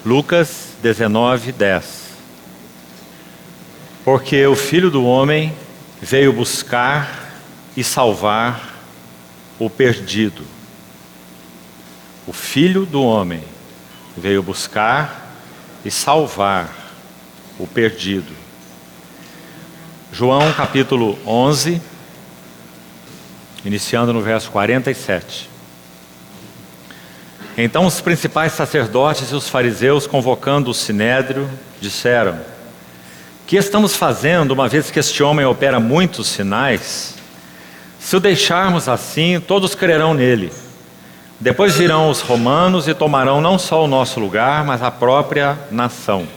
Lucas 19:10. Porque o Filho do Homem veio buscar e salvar o perdido. O Filho do Homem veio buscar e salvar o perdido. João capítulo 11, iniciando no verso 47. Então os principais sacerdotes e os fariseus, convocando o sinédrio, disseram: que estamos fazendo, uma vez que este homem opera muitos sinais? Se o deixarmos assim, todos crerão nele. Depois virão os romanos e tomarão não só o nosso lugar, mas a própria nação.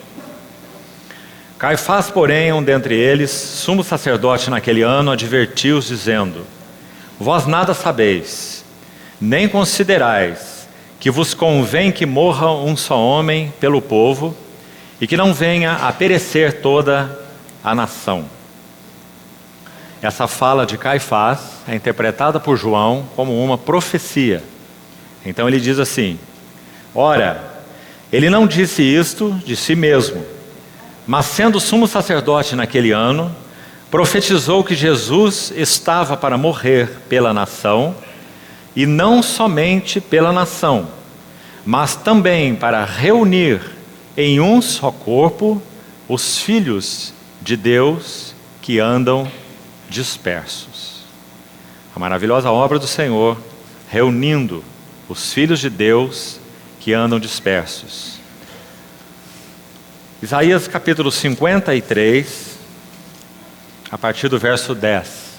Caifás, porém, um dentre eles, sumo sacerdote naquele ano, advertiu-os, dizendo: vós nada sabeis, nem considerais que vos convém que morra um só homem pelo povo, e que não venha a perecer toda a nação. Essa fala de Caifás é interpretada por João como uma profecia. Então ele diz assim: ora, ele não disse isto de si mesmo, mas sendo sumo sacerdote naquele ano, profetizou que Jesus estava para morrer pela nação, e não somente pela nação, mas também para reunir em um só corpo os filhos de Deus que andam dispersos. A maravilhosa obra do Senhor, reunindo os filhos de Deus que andam dispersos. Isaías capítulo 53, a partir do verso 10.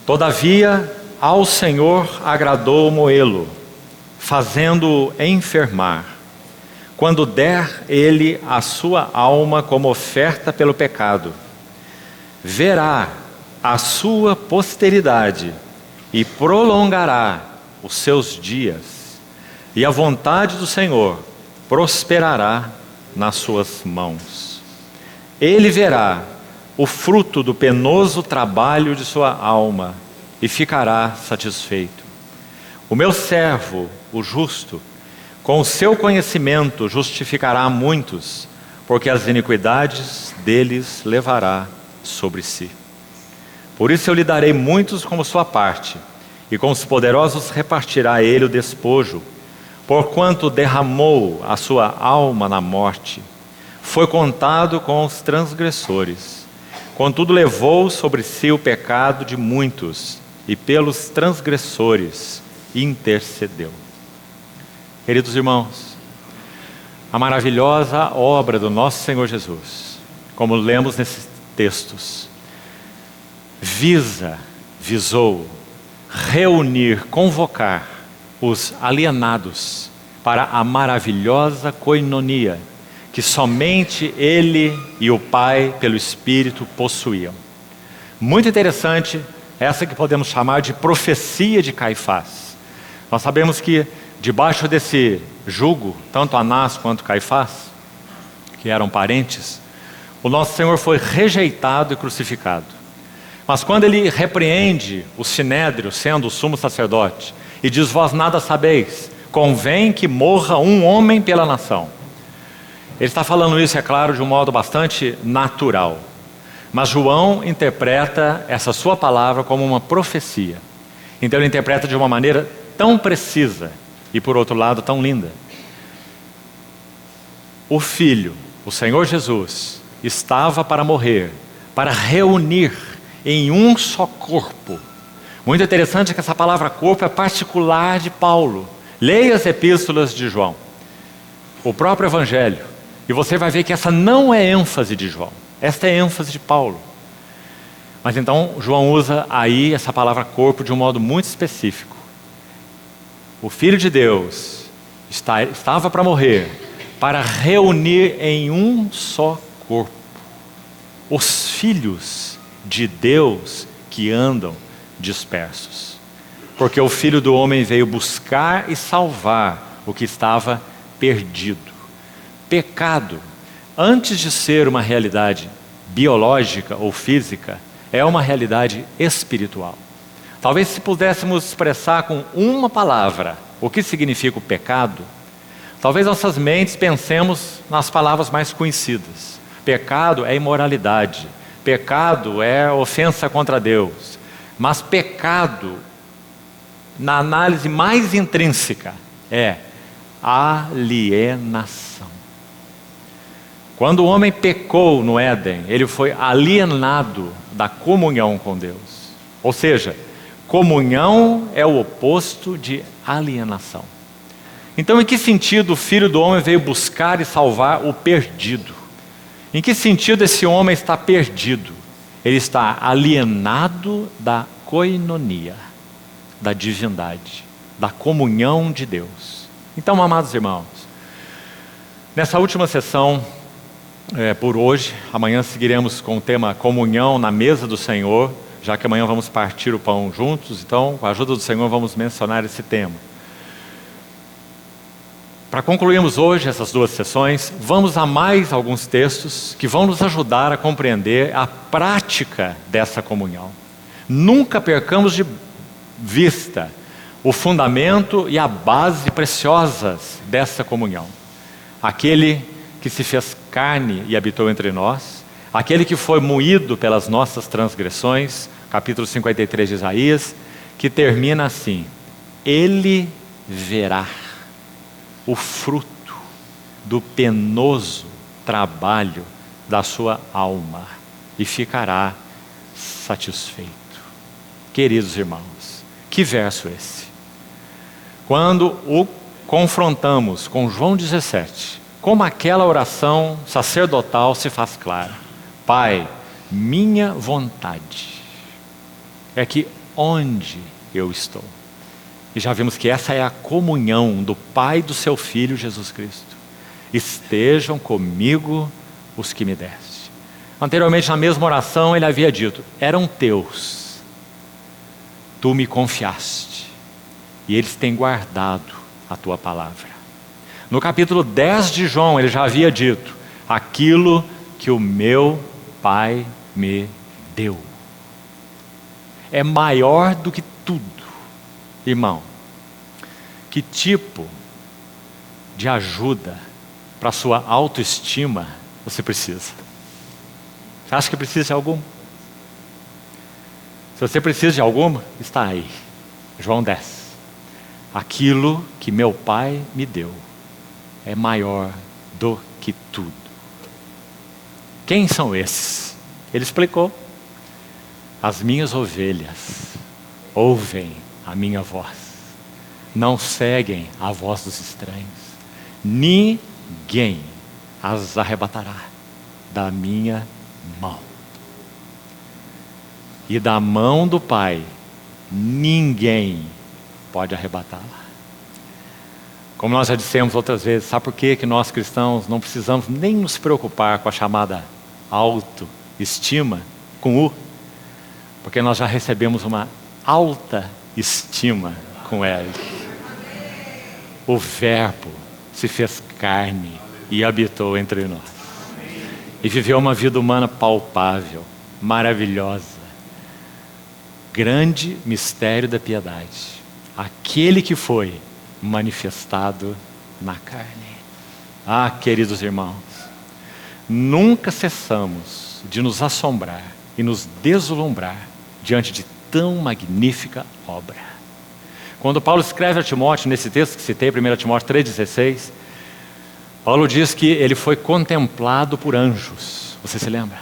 Todavia, ao Senhor agradou moê-lo, fazendo-o enfermar, quando der ele a sua alma como oferta pelo pecado. Verá a sua posteridade e prolongará os seus dias, e a vontade do Senhor prosperará nas suas mãos. Ele verá o fruto do penoso trabalho de sua alma e ficará satisfeito. O meu servo, o justo, com o seu conhecimento justificará muitos, porque as iniquidades deles levará sobre si. Por isso eu lhe darei muitos como sua parte, e com os poderosos repartirá ele o despojo, porquanto derramou a sua alma na morte, foi contado com os transgressores. Contudo levou sobre si o pecado de muitos, e pelos transgressores intercedeu. Queridos irmãos, a maravilhosa obra do nosso Senhor Jesus, como lemos nesses textos, visou reunir, convocar os alienados para a maravilhosa coinonia que somente Ele e o Pai, pelo Espírito, possuíam. Muito interessante essa que podemos chamar de profecia de Caifás. Nós sabemos que debaixo desse jugo, tanto Anás quanto Caifás, que eram parentes, o nosso Senhor foi rejeitado e crucificado. Mas quando ele repreende o sinédrio, sendo o sumo sacerdote, e diz: vós nada sabeis, convém que morra um homem pela nação. Ele está falando isso, é claro, de um modo bastante natural. Mas João interpreta essa sua palavra como uma profecia. Então ele interpreta de uma maneira tão precisa e, por outro lado, tão linda. O Filho, o Senhor Jesus, estava para morrer, para reunir em um só corpo. Muito interessante que essa palavra corpo é particular de Paulo. Leia as epístolas de João, o próprio Evangelho, e você vai ver que essa não é ênfase de João. Esta é ênfase de Paulo. Mas então João usa aí essa palavra corpo de um modo muito específico. O Filho de Deus estava para morrer, para reunir em um só corpo os filhos de Deus que andam dispersos. Porque o Filho do Homem veio buscar e salvar o que estava perdido. Pecado, antes de ser uma realidade biológica ou física, é uma realidade espiritual. Talvez se pudéssemos expressar com uma palavra o que significa o pecado, talvez nossas mentes pensemos nas palavras mais conhecidas. Pecado é imoralidade, pecado é ofensa contra Deus. Mas pecado, na análise mais intrínseca, é alienação. Quando o homem pecou no Éden, ele foi alienado da comunhão com Deus. Ou seja, comunhão é o oposto de alienação. Então, em que sentido o Filho do Homem veio buscar e salvar o perdido? Em que sentido esse homem está perdido? Ele está alienado da koinonia, da divindade, da comunhão de Deus. Então, amados irmãos, nessa última sessão, por hoje, amanhã seguiremos com o tema comunhão na mesa do Senhor, já que amanhã vamos partir o pão juntos, então, com a ajuda do Senhor, vamos mencionar esse tema. Para concluirmos hoje essas duas sessões, vamos a mais alguns textos que vão nos ajudar a compreender a prática dessa comunhão. Nunca percamos de vista o fundamento e a base preciosas dessa comunhão. Aquele que se fez carne e habitou entre nós, aquele que foi moído pelas nossas transgressões, capítulo 53 de Isaías, que termina assim: ele verá o fruto do penoso trabalho da sua alma e ficará satisfeito. Queridos irmãos, que verso esse? Quando o confrontamos com João 17, como aquela oração sacerdotal se faz clara: Pai, minha vontade é que onde eu estou. E já vimos que essa é a comunhão do Pai e do seu Filho Jesus Cristo. Estejam comigo os que me deste. Anteriormente, na mesma oração, ele havia dito: eram teus, tu me confiaste, e eles têm guardado a tua palavra. No capítulo 10 de João, ele já havia dito: aquilo que o meu Pai me deu é maior do que tudo. Irmão, que tipo de ajuda para a sua autoestima você precisa? Você acha que precisa de alguma? Se você precisa de alguma, está aí, João 10. Aquilo que meu Pai me deu é maior do que tudo. Quem são esses? Ele explicou: as minhas ovelhas ouvem a minha voz, não seguem a voz dos estranhos, ninguém as arrebatará da minha mão. E da mão do Pai, ninguém pode arrebatá-la. Como nós já dissemos outras vezes, sabe por que nós cristãos não precisamos nem nos preocupar com a chamada autoestima, com U? Porque nós já recebemos uma alta estima com Ele. O Verbo se fez carne e habitou entre nós. E viveu uma vida humana palpável, maravilhosa. Grande mistério da piedade. Aquele que foi manifestado na carne. Ah, queridos irmãos, nunca cessamos de nos assombrar e nos deslumbrar diante de tão magnífica obra. Quando Paulo escreve a Timóteo, nesse texto que citei, 1 Timóteo 3,16, Paulo diz que ele foi contemplado por anjos. Você se lembra?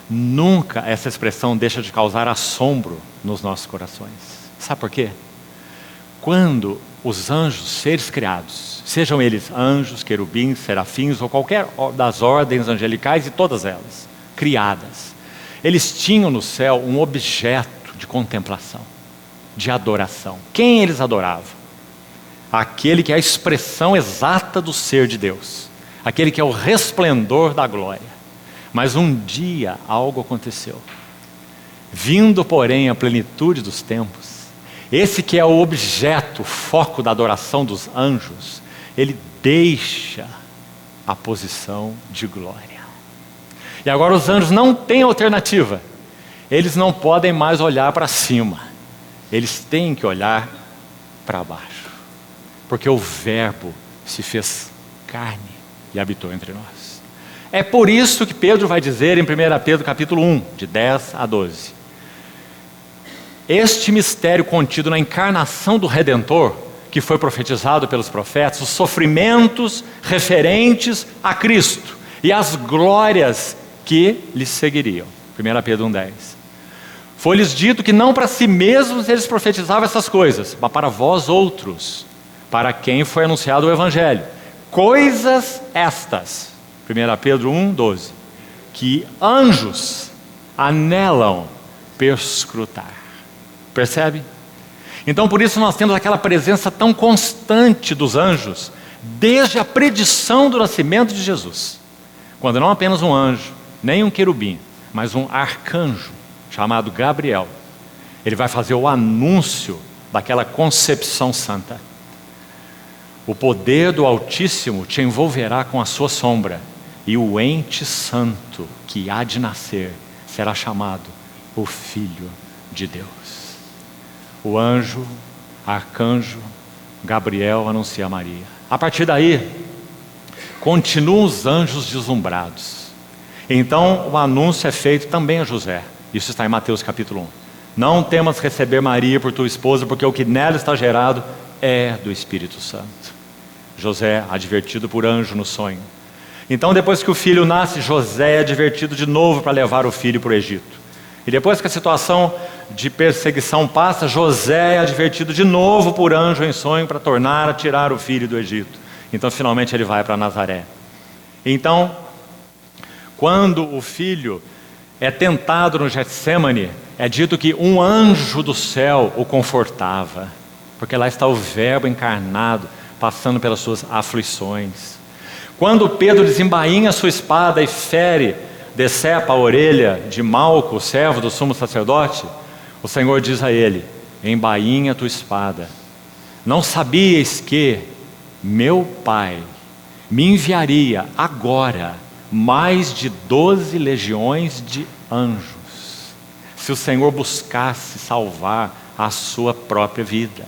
Nunca essa expressão deixa de causar assombro nos nossos corações. Sabe por quê? Quando os anjos, seres criados, sejam eles anjos, querubins, serafins ou qualquer das ordens angelicais, e todas elas, criadas, eles tinham no céu um objeto de contemplação, de adoração. Quem eles adoravam? Aquele que é a expressão exata do ser de Deus, aquele que é o resplendor da glória. Mas um dia algo aconteceu. Vindo, porém, a plenitude dos tempos, esse que é o objeto, o foco da adoração dos anjos, ele deixa a posição de glória. E agora os anjos não têm alternativa. Eles não podem mais olhar para cima. Eles têm que olhar para baixo. Porque o Verbo se fez carne e habitou entre nós. É por isso que Pedro vai dizer em 1 Pedro capítulo 1, de 10 a 12. Este mistério contido na encarnação do Redentor, que foi profetizado pelos profetas, os sofrimentos referentes a Cristo e as glórias que lhes seguiriam. 1 Pedro 1,10. Foi-lhes dito que não para si mesmos eles profetizavam essas coisas, mas para vós outros, para quem foi anunciado o Evangelho. Coisas estas, 1 Pedro 1,12, que anjos anelam perscrutar. Percebe? Então por isso nós temos aquela presença tão constante dos anjos, desde a predição do nascimento de Jesus. Quando não apenas um anjo, nem um querubim, mas um arcanjo, chamado Gabriel. Ele vai fazer o anúncio daquela concepção santa. O poder do Altíssimo te envolverá com a sua sombra, e o ente santo que há de nascer será chamado o Filho de Deus. O anjo, arcanjo, Gabriel anuncia a Maria. A partir daí, continuam os anjos deslumbrados. Então o anúncio é feito também a José. Isso está em Mateus capítulo 1. Não temas receber Maria por tua esposa, porque o que nela está gerado é do Espírito Santo. José, advertido por anjo no sonho. Então depois que o filho nasce, José é advertido de novo para levar o filho para o Egito. E depois que a situação de perseguição passa, José é advertido de novo por anjo em sonho para tornar a tirar o filho do Egito. Então finalmente ele vai para Nazaré. Então, quando o filho é tentado no Getsêmani, é dito que um anjo do céu o confortava, porque lá está o Verbo encarnado, passando pelas suas aflições. Quando Pedro desembainha sua espada e fere, decepa a orelha de Malco, servo do sumo sacerdote, o Senhor diz a ele: embainha tua espada. Não sabias que meu Pai me enviaria agora mais de 12 legiões de anjos, se o Senhor buscasse salvar a sua própria vida.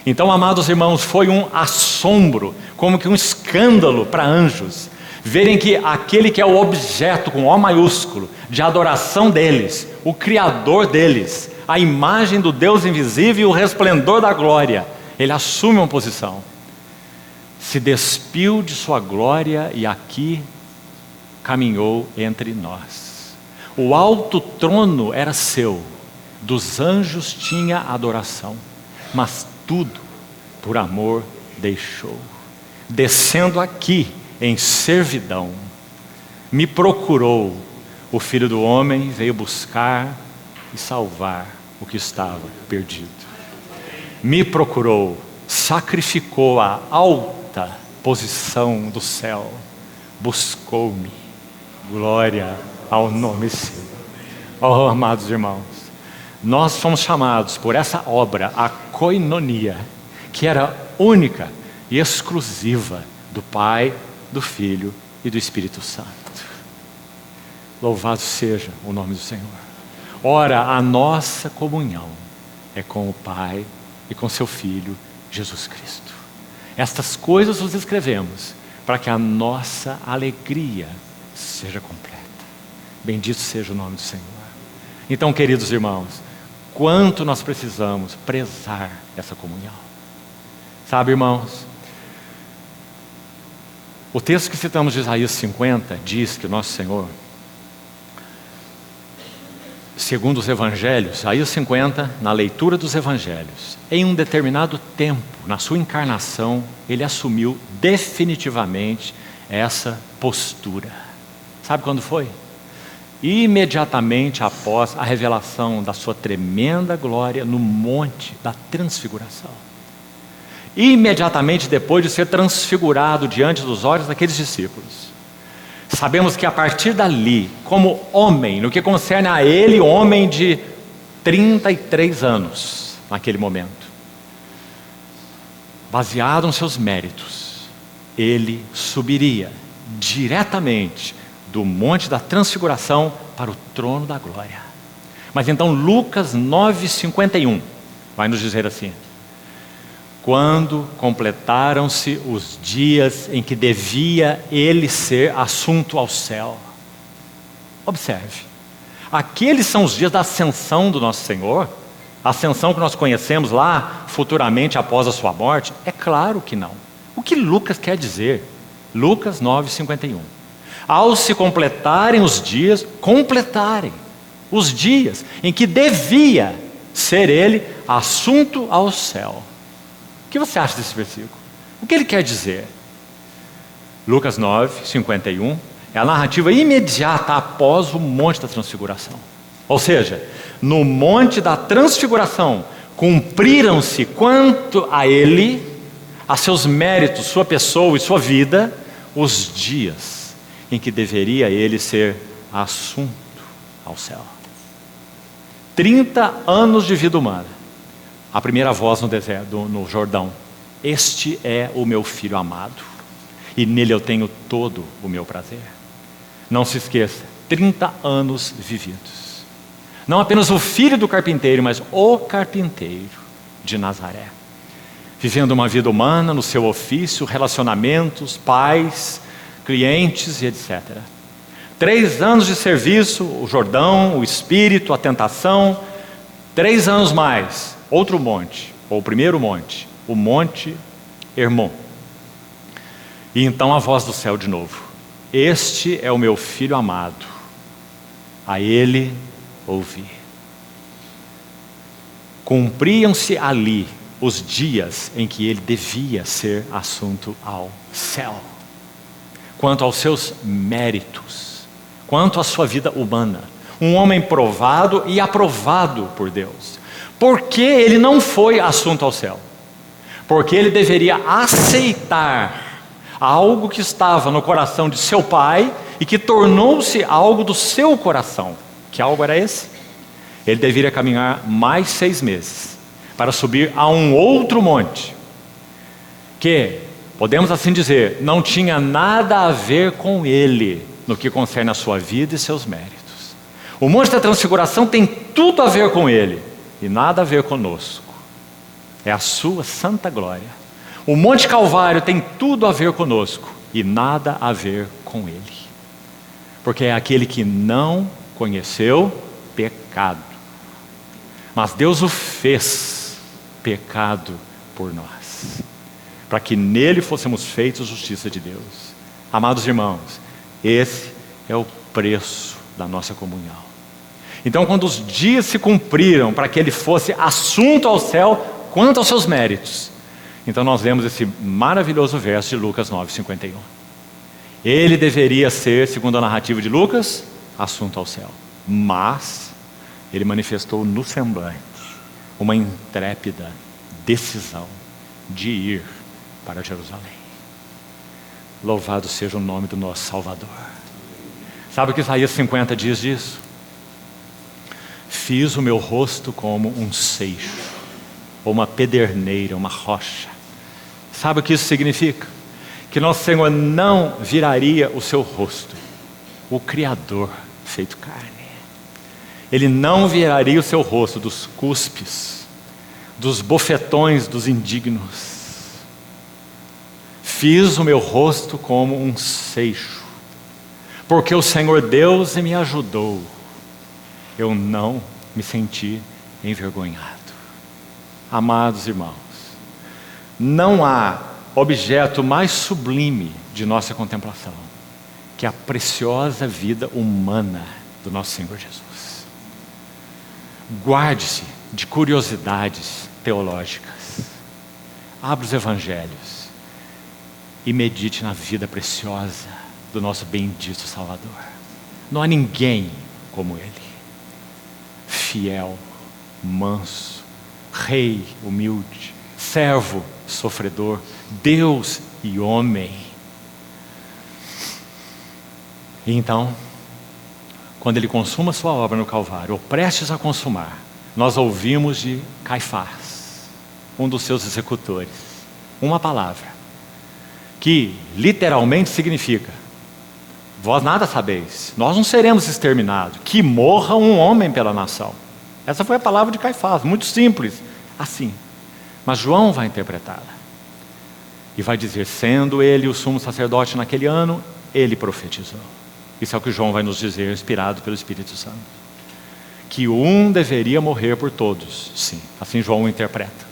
Então, amados irmãos, foi um assombro, como que um escândalo para anjos, verem que aquele que é o objeto, com O maiúsculo, de adoração deles, o Criador deles, a imagem do Deus invisível e o resplendor da glória, ele assume uma posição, se despiu de sua glória e aqui caminhou entre nós. O alto trono era seu, dos anjos tinha adoração, mas tudo por amor deixou, descendo aqui em servidão, me procurou. O Filho do Homem veio buscar e salvar o que estava perdido. Me procurou, sacrificou a alta posição do céu, buscou-me. Glória ao nome seu. Oh, amados irmãos, nós fomos chamados por essa obra, a koinonia, que era única e exclusiva do Pai, do Filho e do Espírito Santo. Louvado seja o nome do Senhor. Ora, a nossa comunhão é com o Pai e com seu Filho, Jesus Cristo. Estas coisas vos escrevemos para que a nossa alegria seja completa. Bendito seja o nome do Senhor. Então, queridos irmãos, quanto nós precisamos prezar essa comunhão. Sabe, irmãos, o texto que citamos de Isaías 50 diz que o nosso Senhor, segundo os evangelhos, Isaías 50, na leitura dos evangelhos, em um determinado tempo, na sua encarnação, ele assumiu definitivamente essa postura. Sabe quando foi? Imediatamente após a revelação da sua tremenda glória no monte da transfiguração. Imediatamente depois de ser transfigurado diante dos olhos daqueles discípulos. Sabemos que a partir dali, como homem, no que concerne a ele, homem de 33 anos, naquele momento, baseado nos seus méritos, ele subiria diretamente do monte da transfiguração para o trono da glória. Mas então Lucas 9:51 vai nos dizer assim: quando completaram-se os dias em que devia ele ser assunto ao céu. Observe, aqueles são os dias da ascensão do nosso Senhor, a ascensão que nós conhecemos lá futuramente após a sua morte? É claro que não. O que Lucas quer dizer? Lucas 9:51. Ao se completarem os dias em que devia ser ele assunto ao céu. O que você acha desse versículo? O que ele quer dizer? Lucas 9:51 é a narrativa imediata após o Monte da Transfiguração. Ou seja, no Monte da Transfiguração, cumpriram-se quanto a ele, a seus méritos, sua pessoa e sua vida, os dias em que deveria ele ser assunto ao céu. 30 anos de vida humana. A primeira voz no deserto, no Jordão: este é o meu filho amado, e nele eu tenho todo o meu prazer. Não se esqueça, 30 anos vividos. Não apenas o filho do carpinteiro, mas o carpinteiro de Nazaré. Vivendo uma vida humana no seu ofício, relacionamentos, pais, clientes e etc. 3 anos de serviço, o Jordão, o Espírito, a tentação. 3 anos mais, outro monte, ou o primeiro monte, o Monte Hermon. E então a voz do céu de novo: este é o meu filho amado, a ele ouvi. Cumpriam-se ali os dias em que ele devia ser assunto ao céu. Quanto aos seus méritos, quanto à sua vida humana, um homem provado e aprovado por Deus. Por que ele não foi assunto ao céu? Porque ele deveria aceitar algo que estava no coração de seu pai e que tornou-se algo do seu coração. Que algo era esse? Ele deveria caminhar mais 6 meses para subir a um outro monte, que, podemos assim dizer, não tinha nada a ver com ele no que concerne a sua vida e seus méritos. O Monte da Transfiguração tem tudo a ver com ele e nada a ver conosco. É a sua santa glória. O Monte Calvário tem tudo a ver conosco e nada a ver com ele, porque é aquele que não conheceu pecado, mas Deus o fez pecado por nós, para que nele fôssemos feitos justiça de Deus. Amados irmãos, esse é o preço da nossa comunhão. Então, quando os dias se cumpriram para que ele fosse assunto ao céu quanto aos seus méritos, então nós lemos esse maravilhoso verso de Lucas 9:51. Ele deveria ser, segundo a narrativa de Lucas, assunto ao céu, mas ele manifestou no semblante uma intrépida decisão de ir para Jerusalém. Louvado seja o nome do nosso Salvador. Sabe o que Isaías 50 diz disso? Fiz o meu rosto como um seixo, ou uma pederneira, uma rocha. Sabe o que isso significa? Que nosso Senhor não viraria o seu rosto, o Criador feito carne. Ele não viraria o seu rosto dos cuspes, dos bofetões dos indignos. Fiz o meu rosto como um seixo, porque o Senhor Deus me ajudou. Eu não me senti envergonhado. Amados irmãos, não há objeto mais sublime de nossa contemplação que a preciosa vida humana do nosso Senhor Jesus. Guarde-se de curiosidades teológicas. Abra os evangelhos e medite na vida preciosa do nosso bendito Salvador. Não há ninguém como ele. Fiel, manso, rei humilde, servo sofredor, Deus e homem. E então, quando ele consuma sua obra no Calvário, ou prestes a consumar, nós ouvimos de Caifás, um dos seus executores, uma palavra que literalmente significa: vós nada sabeis, nós não seremos exterminados, que morra um homem pela nação. Essa foi a palavra de Caifás, muito simples, assim: Mas João vai interpretá-la. E vai dizer, sendo ele o sumo sacerdote naquele ano, ele profetizou. Isso é o que João vai nos dizer, inspirado pelo Espírito Santo. Que um deveria morrer por todos, sim, assim João interpreta.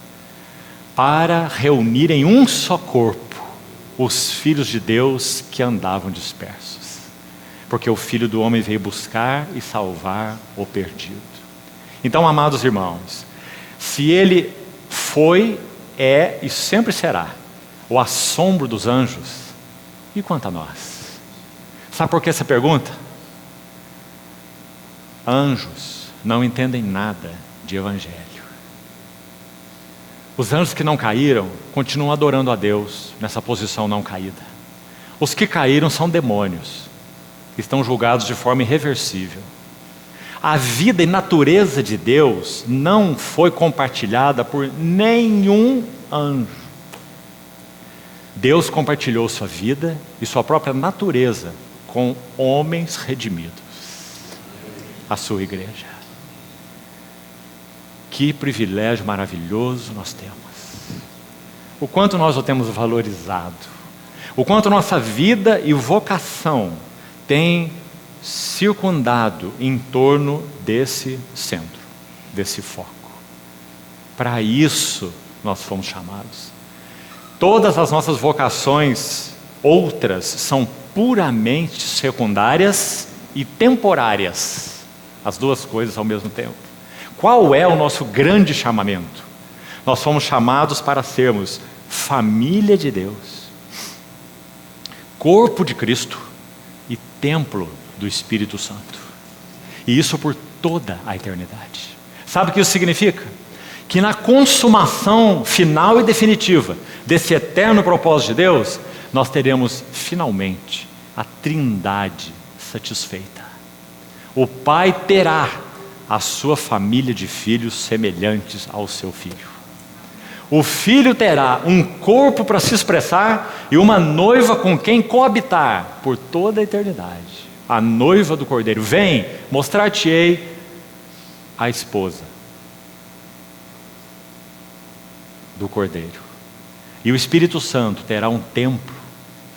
Para reunir em um só corpo os filhos de Deus que andavam dispersos. Porque o Filho do Homem veio buscar e salvar o perdido. Então, amados irmãos, se ele foi, é e sempre será o assombro dos anjos, e quanto a nós? Sabe por que essa pergunta? Anjos não entendem nada de evangelho. Os anjos que não caíram continuam adorando a Deus nessa posição não caída. Os que caíram são demônios, estão julgados de forma irreversível. A vida e natureza de Deus não foi compartilhada por nenhum anjo. Deus compartilhou sua vida e sua própria natureza com homens redimidos, a sua igreja. Que privilégio maravilhoso nós temos. O quanto nós o temos valorizado. O quanto nossa vida e vocação têm circundado em torno desse centro, desse foco. Para isso nós fomos chamados. Todas as nossas vocações outras são puramente secundárias e temporárias. As duas coisas ao mesmo tempo. Qual é o nosso grande chamamento? Nós fomos chamados para sermos família de Deus, corpo de Cristo e templo do Espírito Santo. E isso por toda a eternidade. Sabe o que isso significa? Que na consumação final e definitiva desse eterno propósito de Deus, nós teremos finalmente a Trindade satisfeita. O Pai terá a sua família de filhos semelhantes ao seu Filho. O Filho terá um corpo para se expressar e uma noiva com quem coabitar por toda a eternidade. A noiva do Cordeiro. Vem, mostrar-te-ei a esposa do Cordeiro. E o Espírito Santo terá um templo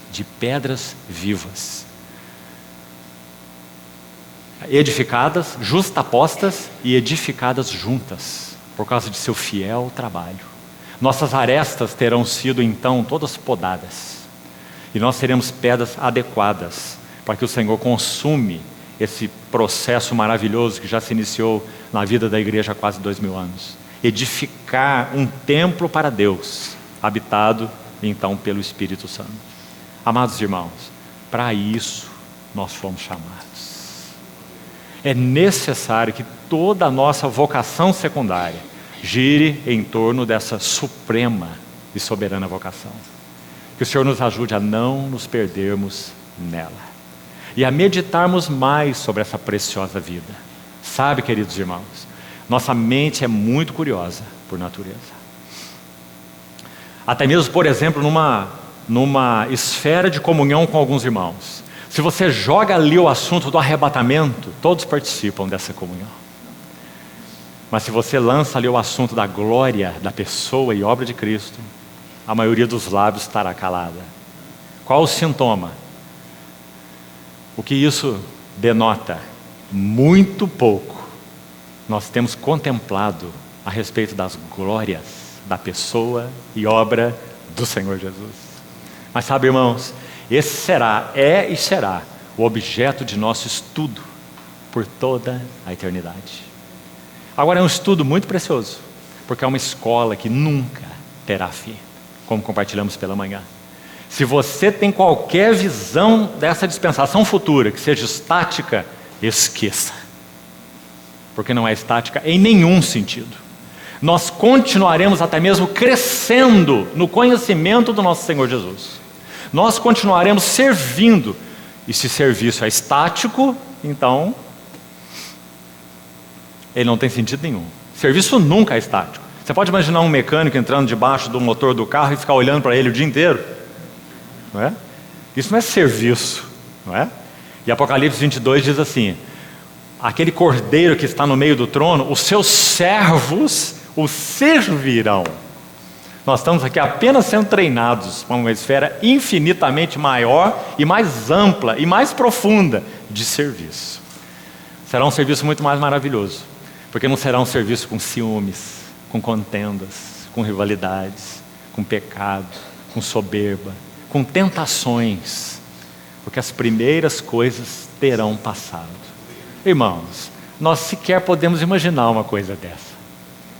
de pedras vivas, edificadas, justapostas e edificadas juntas, por causa de seu fiel trabalho. Nossas arestas terão sido então todas podadas, e nós teremos pedras adequadas, para que o Senhor consume esse processo maravilhoso que já se iniciou na vida da igreja há quase 2000 anos. Edificar um templo para Deus, habitado então pelo Espírito Santo. Amados irmãos, para isso nós fomos chamados. É necessário que toda a nossa vocação secundária gire em torno dessa suprema e soberana vocação. Que o Senhor nos ajude a não nos perdermos nela e a meditarmos mais sobre essa preciosa vida. Sabe, queridos irmãos, nossa mente é muito curiosa por natureza. Até mesmo, por exemplo, numa esfera de comunhão com alguns irmãos. Se você joga ali o assunto do arrebatamento, todos participam dessa comunhão. Mas se você lança ali o assunto da glória da pessoa e obra de Cristo, a maioria dos lábios estará calada. Qual o sintoma? O que isso denota? Muito pouco nós temos contemplado a respeito das glórias da pessoa e obra do Senhor Jesus. Mas sabe, irmãos, esse é e será o objeto de nosso estudo por toda a eternidade. Agora é um estudo muito precioso, porque é uma escola que nunca terá fim, como compartilhamos pela manhã. Se você tem qualquer visão dessa dispensação futura que seja estática, esqueça, porque não é estática em nenhum sentido. Nós continuaremos até mesmo crescendo no conhecimento do nosso Senhor Jesus. Nós continuaremos servindo, e se serviço é estático, então ele não tem sentido nenhum. Serviço nunca é estático. Você pode imaginar um mecânico entrando debaixo do motor do carro e ficar olhando para ele o dia inteiro? Não é? Isso não é serviço, não é? E Apocalipse 22 diz assim: aquele cordeiro que está no meio do trono, os seus servos o servirão. Nós estamos aqui apenas sendo treinados para uma esfera infinitamente maior e mais ampla e mais profunda de serviço. Será um serviço muito mais maravilhoso, porque não será um serviço com ciúmes, com contendas, com rivalidades, com pecado, com soberba, com tentações, porque as primeiras coisas terão passado. Irmãos, nós sequer podemos imaginar uma coisa dessa,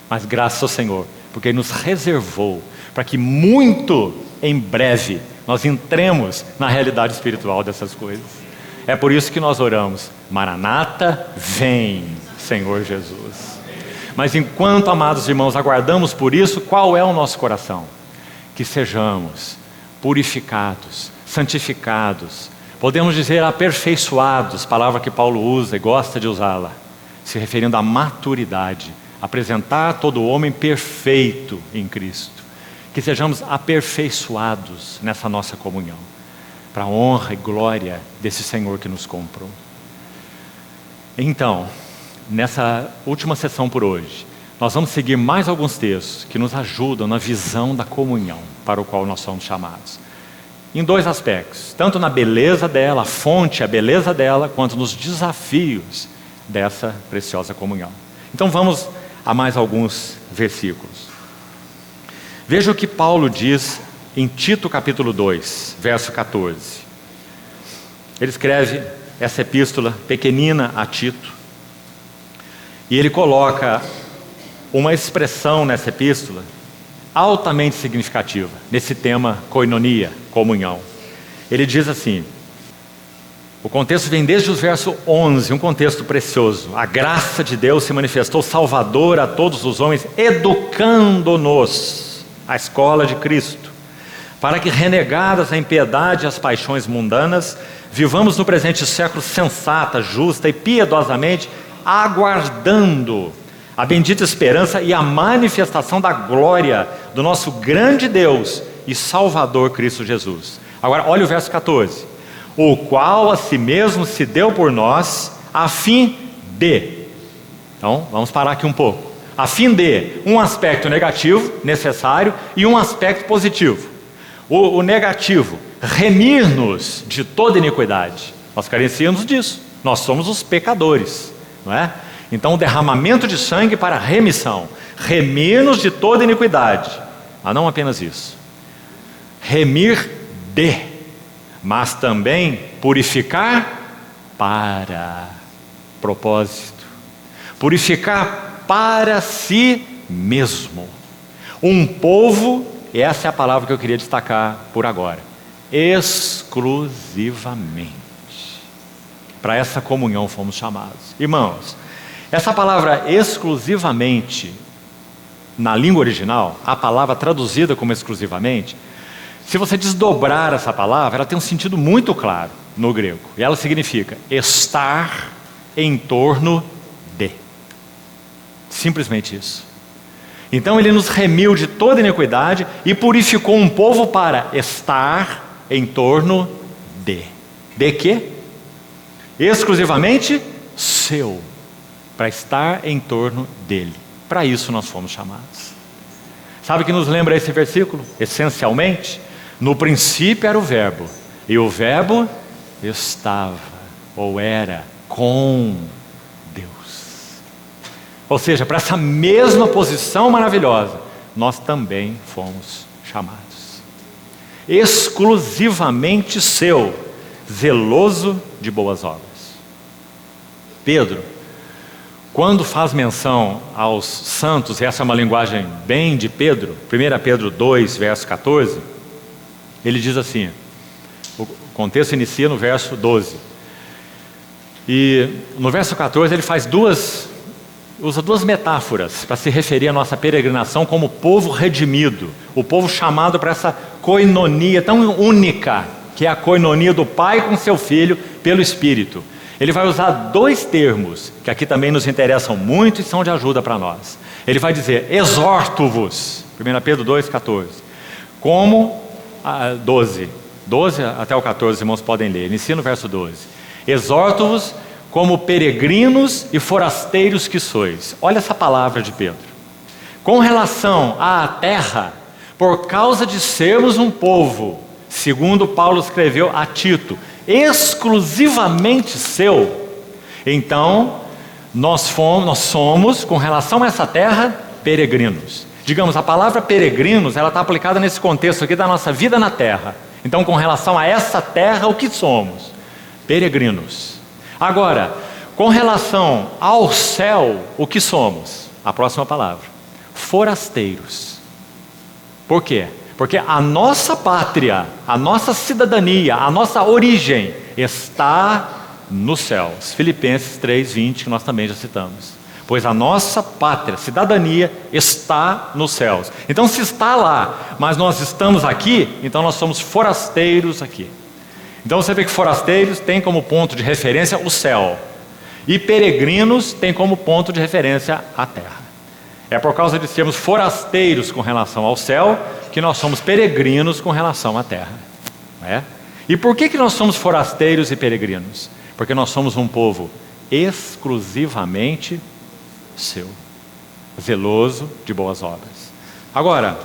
mas graças ao Senhor, porque Ele nos reservou para que muito em breve nós entremos na realidade espiritual dessas coisas. É por isso que nós oramos: Maranata, vem, Senhor Jesus. Mas enquanto, amados irmãos, aguardamos por isso, qual é o nosso coração? Que sejamos purificados, santificados, podemos dizer aperfeiçoados, palavra que Paulo usa e gosta de usá-la, se referindo à maturidade, apresentar todo homem perfeito em Cristo. Que sejamos aperfeiçoados nessa nossa comunhão, para a honra e glória desse Senhor que nos comprou. Então, nessa última sessão por hoje, nós vamos seguir mais alguns textos que nos ajudam na visão da comunhão para o qual nós somos chamados. Em dois aspectos, tanto na beleza dela, a fonte, a beleza dela, quanto nos desafios dessa preciosa comunhão. Então vamos a mais alguns versículos. Veja o que Paulo diz em Tito capítulo 2, verso 14. Ele escreve essa epístola pequenina a Tito, e ele coloca uma expressão nessa epístola altamente significativa, nesse tema koinonia, comunhão. Ele diz assim, o contexto vem desde os versos 11, um contexto precioso. A graça de Deus se manifestou salvadora a todos os homens, educando-nos a escola de Cristo, para que, renegadas a impiedade e as paixões mundanas, vivamos no presente século sensata, justa e piedosamente, aguardando a bendita esperança e a manifestação da glória do nosso grande Deus e Salvador Cristo Jesus. Agora, olha o verso 14. O qual a si mesmo se deu por nós, a fim de... Então, vamos parar aqui um pouco. A fim de um aspecto negativo, necessário, e um aspecto positivo. O negativo, remir-nos de toda iniquidade. Nós carecíamos disso. Nós somos os pecadores, não é? Então, o derramamento de sangue para remissão. Remir-nos de toda iniquidade. Mas não apenas isso. Remir de, mas também purificar para propósito. Purificar para si mesmo. Um povo, e essa é a palavra que eu queria destacar por agora, exclusivamente. Para essa comunhão fomos chamados. Irmãos, essa palavra exclusivamente, na língua original, a palavra traduzida como exclusivamente, se você desdobrar essa palavra, ela tem um sentido muito claro no grego. E ela significa estar em torno de. Simplesmente isso. Então ele nos remiu de toda iniquidade e purificou um povo para estar em torno de. De quê? Exclusivamente seu. Para estar em torno dele. Para isso nós fomos chamados. Sabe o que nos lembra esse versículo? Essencialmente, no princípio era o verbo, e o verbo estava, ou era, com Deus. Ou seja, para essa mesma posição maravilhosa, nós também fomos chamados. Exclusivamente seu, zeloso de boas obras. Pedro, quando faz menção aos santos, e essa é uma linguagem bem de Pedro, 1 Pedro 2, verso 14, ele diz assim, o contexto inicia no verso 12, e no verso 14 ele usa duas metáforas para se referir à nossa peregrinação como povo redimido, o povo chamado para essa koinonia tão única, que é a koinonia do Pai com seu Filho pelo Espírito. Ele vai usar dois termos, que aqui também nos interessam muito e são de ajuda para nós. Ele vai dizer, exorto-vos, 1 Pedro 2, 14, como, 12 até o 14, irmãos podem ler, inicia no verso 12. Exorto-vos como peregrinos e forasteiros que sois. Olha essa palavra de Pedro. Com relação à terra, por causa de sermos um povo, segundo Paulo escreveu a Tito, exclusivamente seu, então nós somos, com relação a essa terra, peregrinos. Digamos, a palavra peregrinos, ela está aplicada nesse contexto aqui da nossa vida na terra. Então, com relação a essa terra, o que somos? Peregrinos. Agora, com relação ao céu, o que somos? A próxima palavra: forasteiros. Por quê? Porque a nossa pátria, a nossa cidadania, a nossa origem está nos céus. Filipenses 3:20, que nós também já citamos. Pois a nossa pátria, cidadania, está nos céus. Então, se está lá, mas nós estamos aqui, então nós somos forasteiros aqui. Então você vê que forasteiros tem como ponto de referência o céu, e peregrinos tem como ponto de referência a terra. É por causa de sermos forasteiros com relação ao céu que nós somos peregrinos com relação à terra, não é? E por que nós somos forasteiros e peregrinos? Porque nós somos um povo exclusivamente seu, zeloso de boas obras. Agora,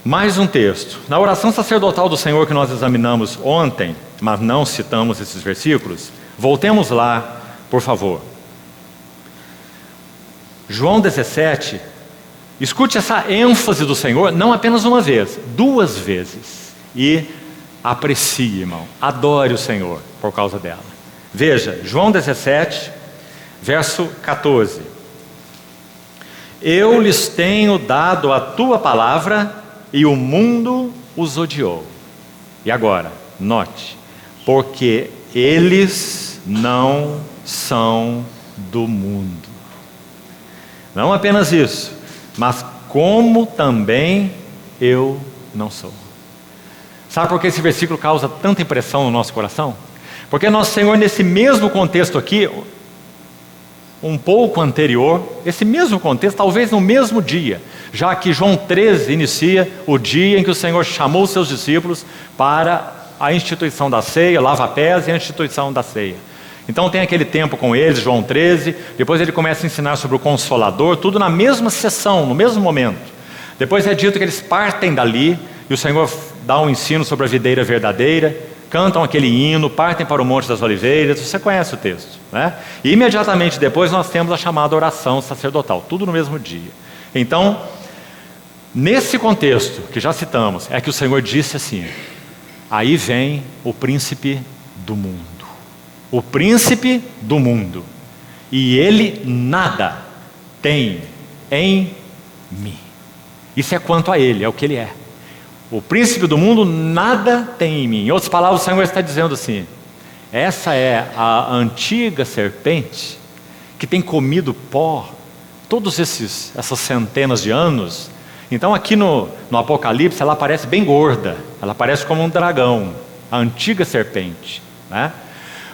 mais um texto. Na oração sacerdotal do Senhor que nós examinamos ontem, mas não citamos esses versículos, voltemos lá, por favor. João 17, escute essa ênfase do Senhor, não apenas uma vez, 2 vezes. E aprecie, irmão, adore o Senhor por causa dela. Veja, João 17, verso 14. Eu lhes tenho dado a tua palavra e o mundo os odiou. E agora, note, porque eles não são do mundo. Não apenas isso, mas como também eu não sou. Sabe por que esse versículo causa tanta impressão no nosso coração? Porque nosso Senhor, nesse mesmo contexto aqui, um pouco anterior, esse mesmo contexto, talvez no mesmo dia, já que João 13 inicia o dia em que o Senhor chamou os seus discípulos para a instituição da ceia, lava-pés e a instituição da ceia. Então tem aquele tempo com eles, João 13, depois ele começa a ensinar sobre o Consolador, tudo na mesma sessão, no mesmo momento. Depois é dito que eles partem dali, e o Senhor dá um ensino sobre a videira verdadeira, cantam aquele hino, partem para o Monte das Oliveiras, você conhece o texto, né? E imediatamente depois nós temos a chamada oração sacerdotal, tudo no mesmo dia. Então, nesse contexto que já citamos, é que o Senhor disse assim: aí vem o príncipe do mundo. O príncipe do mundo, e ele nada tem em mim. Isso é quanto a ele, é o que ele é. O príncipe do mundo nada tem em mim. Em outras palavras, o Senhor está dizendo assim: essa é a antiga serpente que tem comido pó todos essas centenas de anos. Então aqui no Apocalipse ela aparece bem gorda, ela aparece como um dragão, a antiga serpente, né?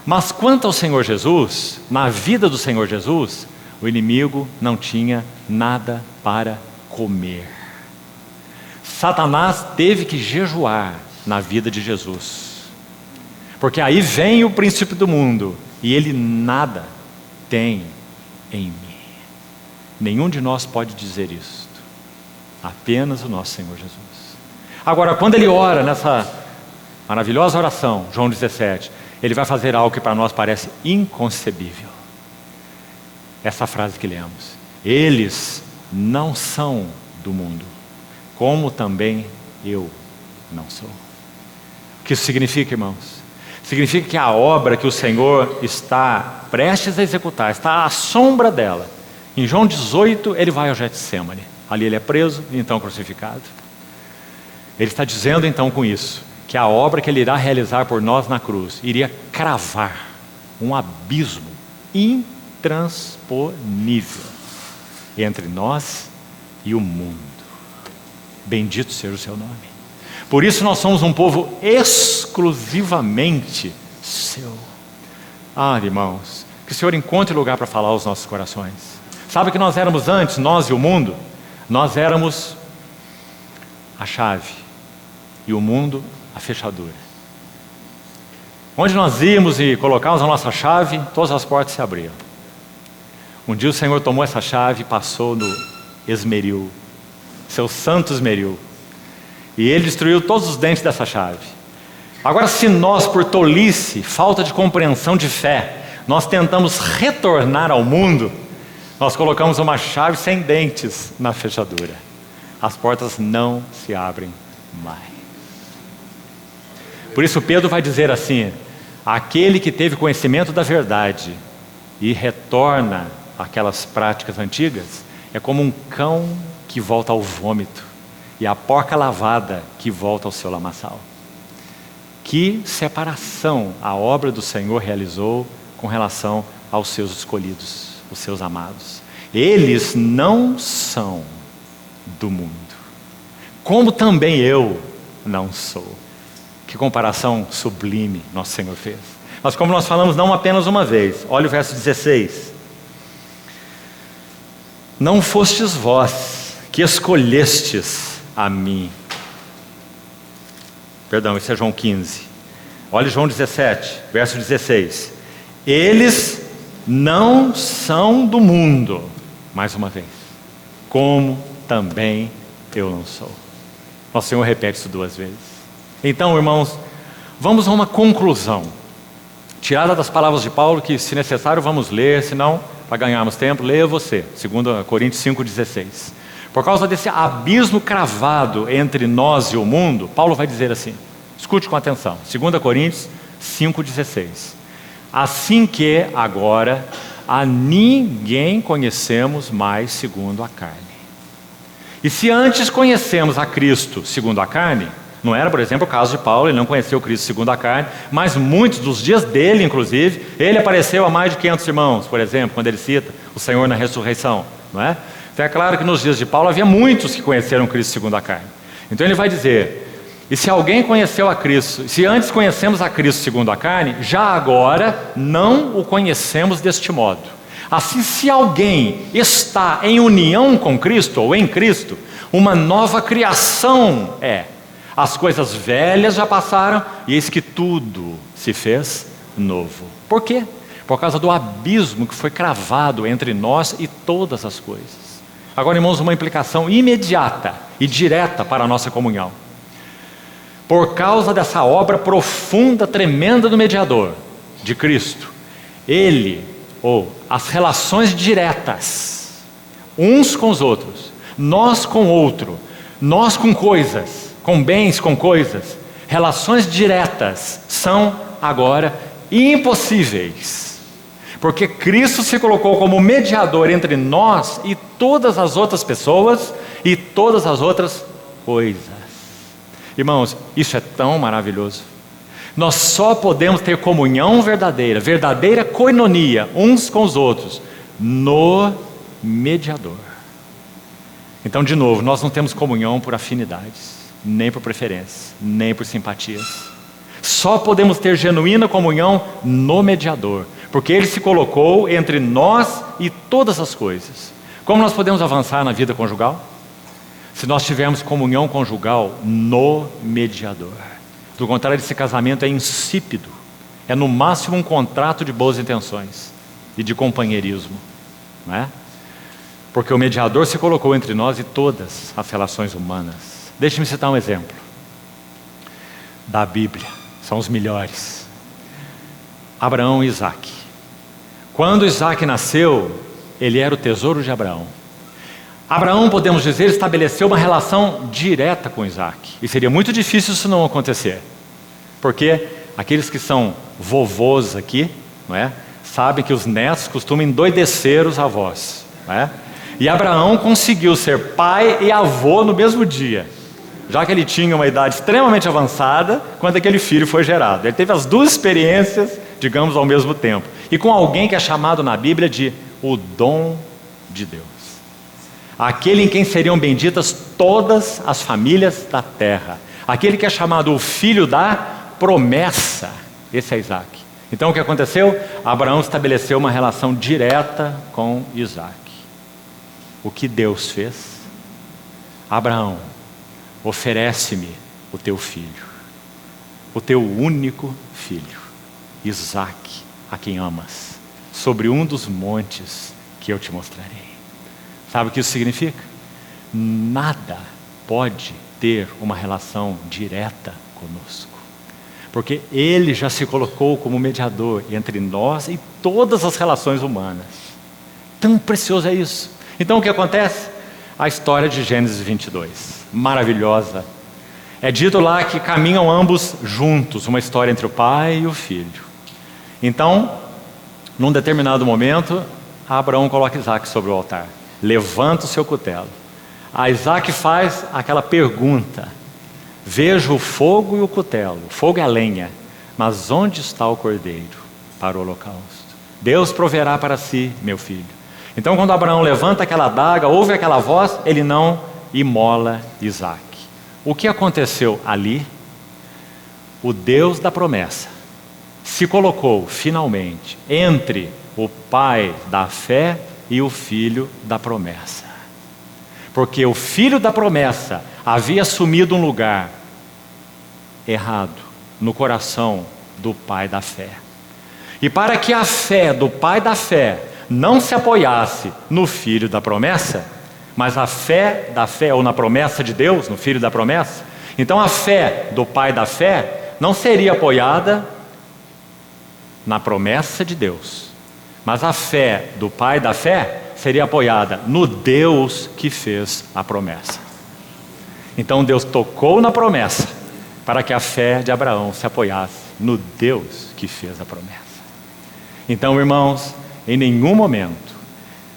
Mas quanto ao Senhor Jesus, na vida do Senhor Jesus, o inimigo não tinha nada para comer. Satanás teve que jejuar na vida de Jesus, porque aí vem o príncipe do mundo, e ele nada tem em mim. Nenhum de nós pode dizer isto, apenas o nosso Senhor Jesus. Agora, quando ele ora nessa maravilhosa oração, João 17, ele vai fazer algo que para nós parece inconcebível. Essa frase que lemos: eles não são do mundo, como também eu não sou. O que isso significa, irmãos? Significa que a obra que o Senhor está prestes a executar, está à sombra dela. Em João 18, ele vai ao Getsêmani. Ali ele é preso e então crucificado. Ele está dizendo então com isso, que a obra que ele irá realizar por nós na cruz iria cravar um abismo intransponível entre nós e o mundo. Bendito seja o seu nome. Por isso nós somos um povo exclusivamente seu. Ah, irmãos, que o Senhor encontre lugar para falar aos nossos corações. Sabe o que nós éramos antes, nós e o mundo? Nós éramos a chave e o mundo a fechadura. Onde nós íamos e colocávamos a nossa chave, todas as portas se abriam. Um dia o Senhor tomou essa chave e passou no esmeril seu santo esmeril. E ele destruiu todos os dentes dessa chave. Agora, se nós, por tolice, falta de compreensão de fé, nós tentamos retornar ao mundo, nós colocamos uma chave sem dentes na fechadura. As portas não se abrem mais. Por isso Pedro vai dizer assim: aquele que teve conhecimento da verdade e retorna àquelas práticas antigas, é como um cão que volta ao vômito e a porca lavada que volta ao seu lamaçal. Que separação a obra do Senhor realizou com relação aos seus escolhidos, os seus amados. Eles não são do mundo, como também eu não sou. Que comparação sublime nosso Senhor fez. Mas como nós falamos não apenas uma vez, olha o verso 16. Não fostes vós que escolhestes a mim. Perdão, isso é João 15. Olha João 17, verso 16. Eles não são do mundo, mais uma vez, como também eu não sou. Nosso Senhor repete isso 2 vezes. Então, irmãos, vamos a uma conclusão, tirada das palavras de Paulo, que se necessário vamos ler, senão, para ganharmos tempo, leia você, 2 Coríntios 5,16. Por causa desse abismo cravado entre nós e o mundo, Paulo vai dizer assim, escute com atenção, 2 Coríntios 5,16. Assim que agora a ninguém conhecemos mais segundo a carne. E se antes conhecemos a Cristo segundo a carne, não era, por exemplo, o caso de Paulo, ele não conheceu Cristo segundo a carne, mas muitos dos dias dele, inclusive, ele apareceu a mais de 500 irmãos, por exemplo, quando ele cita o Senhor na ressurreição, não é? Então é claro que nos dias de Paulo havia muitos que conheceram Cristo segundo a carne. Então ele vai dizer, e se alguém conheceu a Cristo, se antes conhecemos a Cristo segundo a carne, já agora não o conhecemos deste modo. Assim, se alguém está em união com Cristo, ou em Cristo, uma nova criação é. As coisas velhas já passaram e eis que tudo se fez novo. Por quê? Por causa do abismo que foi cravado entre nós e todas as coisas. Agora, irmãos, uma implicação imediata e direta para a nossa comunhão. Por causa dessa obra profunda, tremenda do mediador, de Cristo, ele, ou as relações diretas, uns com os outros, nós com o outro, nós com coisas, com bens, com coisas, relações diretas são agora impossíveis, porque Cristo se colocou como mediador entre nós e todas as outras pessoas e todas as outras coisas. Irmãos, isso é tão maravilhoso. Nós só podemos ter comunhão verdadeira, verdadeira koinonia uns com os outros, no mediador. Então, de novo, nós não temos comunhão por afinidades, nem por preferências, nem por simpatias. Só podemos ter genuína comunhão no mediador, porque ele se colocou entre nós e todas as coisas. Como nós podemos avançar na vida conjugal? Se nós tivermos comunhão conjugal no mediador. Do contrário, esse casamento é insípido, é no máximo um contrato de boas intenções e de companheirismo, não é? Porque o mediador se colocou entre nós e todas as relações humanas. Deixe-me citar um exemplo da Bíblia, são os melhores. Abraão e Isaac. Quando Isaac nasceu, ele era o tesouro de Abraão. Abraão, podemos dizer, estabeleceu uma relação direta com Isaac. E seria muito difícil isso não acontecer. Porque aqueles que são vovôs aqui, não é? Sabem que os netos costumam endoidecer os avós, não é? E Abraão conseguiu ser pai e avô no mesmo dia, já que ele tinha uma idade extremamente avançada quando aquele filho foi gerado. Ele teve as duas experiências, digamos, ao mesmo tempo. E com alguém que é chamado na Bíblia de o dom de Deus. Aquele em quem seriam benditas todas as famílias da terra. Aquele que é chamado o filho da promessa. Esse é Isaac. Então o que aconteceu? Abraão estabeleceu uma relação direta com Isaac. O que Deus fez? Abraão, oferece-me o teu filho, o teu único filho, Isaac, a quem amas, sobre um dos montes que eu te mostrarei. Sabe o que isso significa? nada pode ter uma relação direta conosco, porque Ele já se colocou como mediador entre nós e todas as relações humanas. Tão precioso é isso. Então o que acontece? A história de Gênesis 22, maravilhosa. É dito lá que caminham ambos juntos, uma história entre o pai e o filho. Então, num determinado momento, Abraão coloca Isaac sobre o altar, levanta o seu cutelo. A Isaac faz aquela pergunta: vejo o fogo e o cutelo, o fogo e a lenha, mas onde está o cordeiro para o holocausto? Deus proverá para si, meu filho. Então, quando Abraão levanta aquela adaga, ouve aquela voz, ele não imola Isaac. O que aconteceu ali? O Deus da promessa se colocou finalmente entre o pai da fé e o filho da promessa. Porque o filho da promessa havia assumido um lugar errado no coração do pai da fé. E para que a fé do pai da fé não se apoiasse no filho da promessa, mas a fé da fé, ou na promessa de Deus, no filho da promessa, então a fé do pai da fé não seria apoiada na promessa de Deus, mas a fé do pai da fé seria apoiada no Deus que fez a promessa. Então Deus tocou na promessa para que a fé de Abraão se apoiasse no Deus que fez a promessa. Então, irmãos, em nenhum momento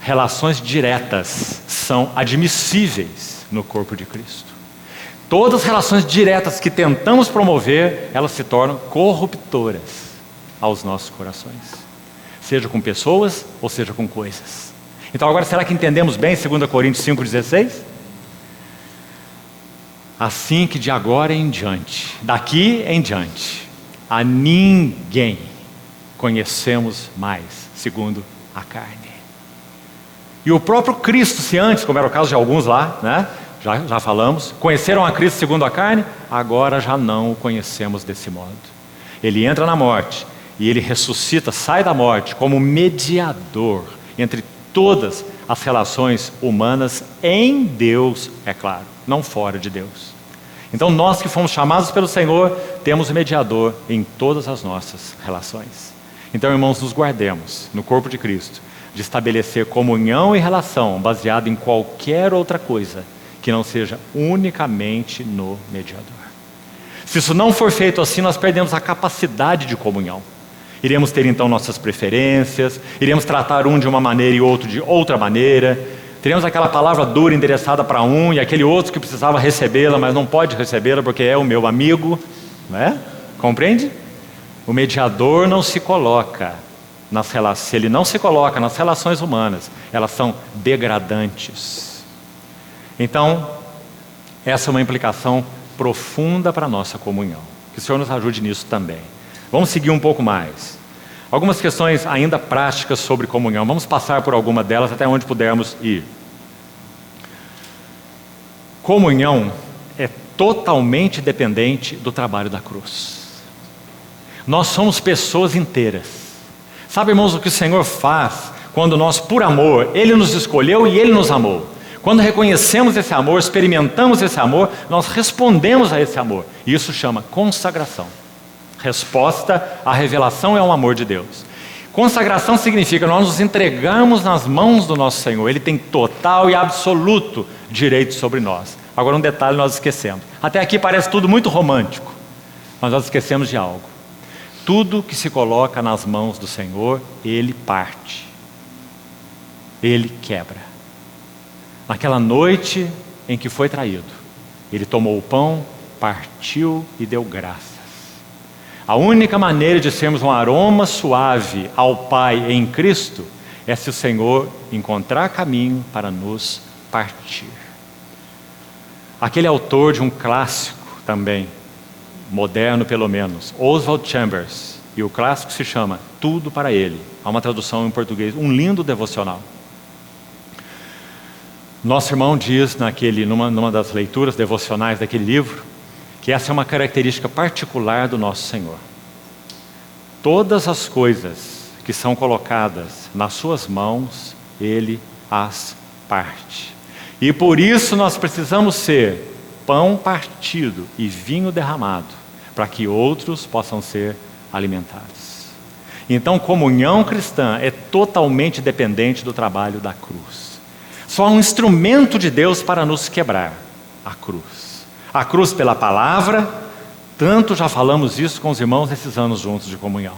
relações diretas são admissíveis no corpo de Cristo. Todas as relações diretas que tentamos promover, elas se tornam corruptoras aos nossos corações, seja com pessoas ou seja com coisas. Então agora, será que entendemos bem 2 Coríntios 5,16? Assim que de agora em diante, daqui em diante, a ninguém conhecemos mais segundo a carne. E o próprio Cristo, se antes, como era o caso de alguns lá, né, já falamos, conheceram a Cristo segundo a carne, agora já não o conhecemos desse modo. Ele entra na morte e ele ressuscita, sai da morte como mediador entre todas as relações humanas em Deus, é claro, não fora de Deus. Então nós que fomos chamados pelo Senhor, temos mediador em todas as nossas relações. Então, irmãos, nos guardemos no corpo de Cristo de estabelecer comunhão e relação baseada em qualquer outra coisa que não seja unicamente no mediador. Se isso não for feito assim, nós perdemos a capacidade de comunhão. Iremos ter então nossas preferências, iremos tratar um de uma maneira e outro de outra maneira, teremos aquela palavra dura endereçada para um e aquele outro que precisava recebê-la, mas não pode recebê-la porque é o meu amigo, né? Compreende? O mediador não se coloca nas relações, se ele não se coloca nas relações humanas, elas são degradantes. Então, essa é uma implicação profunda para a nossa comunhão. Que o Senhor nos ajude nisso também. Vamos seguir um pouco mais. Algumas questões ainda práticas sobre comunhão. Vamos passar por alguma delas até onde pudermos ir. Comunhão é totalmente dependente do trabalho da cruz. Nós somos pessoas inteiras. Sabe, irmãos, o que o Senhor faz quando nós, por amor, Ele nos escolheu e Ele nos amou? Quando reconhecemos esse amor, experimentamos esse amor, nós respondemos a esse amor. E isso chama consagração. Resposta à revelação é o amor de Deus. Consagração significa nós nos entregamos nas mãos do nosso Senhor. Ele tem total e absoluto direito sobre nós. Agora um detalhe nós esquecemos. Até aqui parece tudo muito romântico, mas nós esquecemos de algo. Tudo que se coloca nas mãos do Senhor, Ele parte. Ele quebra. Naquela noite em que foi traído, Ele tomou o pão, partiu e deu graças. A única maneira de sermos um aroma suave ao Pai em Cristo é se o Senhor encontrar caminho para nos partir. Aquele autor de um clássico também, moderno pelo menos, Oswald Chambers, e o clássico se chama Tudo para Ele. Há uma tradução em português, um lindo devocional. Nosso irmão diz numa das leituras devocionais daquele livro, que essa é uma característica particular do nosso Senhor. Todas as coisas que são colocadas nas suas mãos, Ele as parte. E por isso nós precisamos ser pão partido e vinho derramado, para que outros possam ser alimentados. Então, comunhão cristã é totalmente dependente do trabalho da cruz. Só há um instrumento de Deus para nos quebrar: a cruz. A cruz pela palavra, tanto já falamos isso com os irmãos nesses anos juntos de comunhão.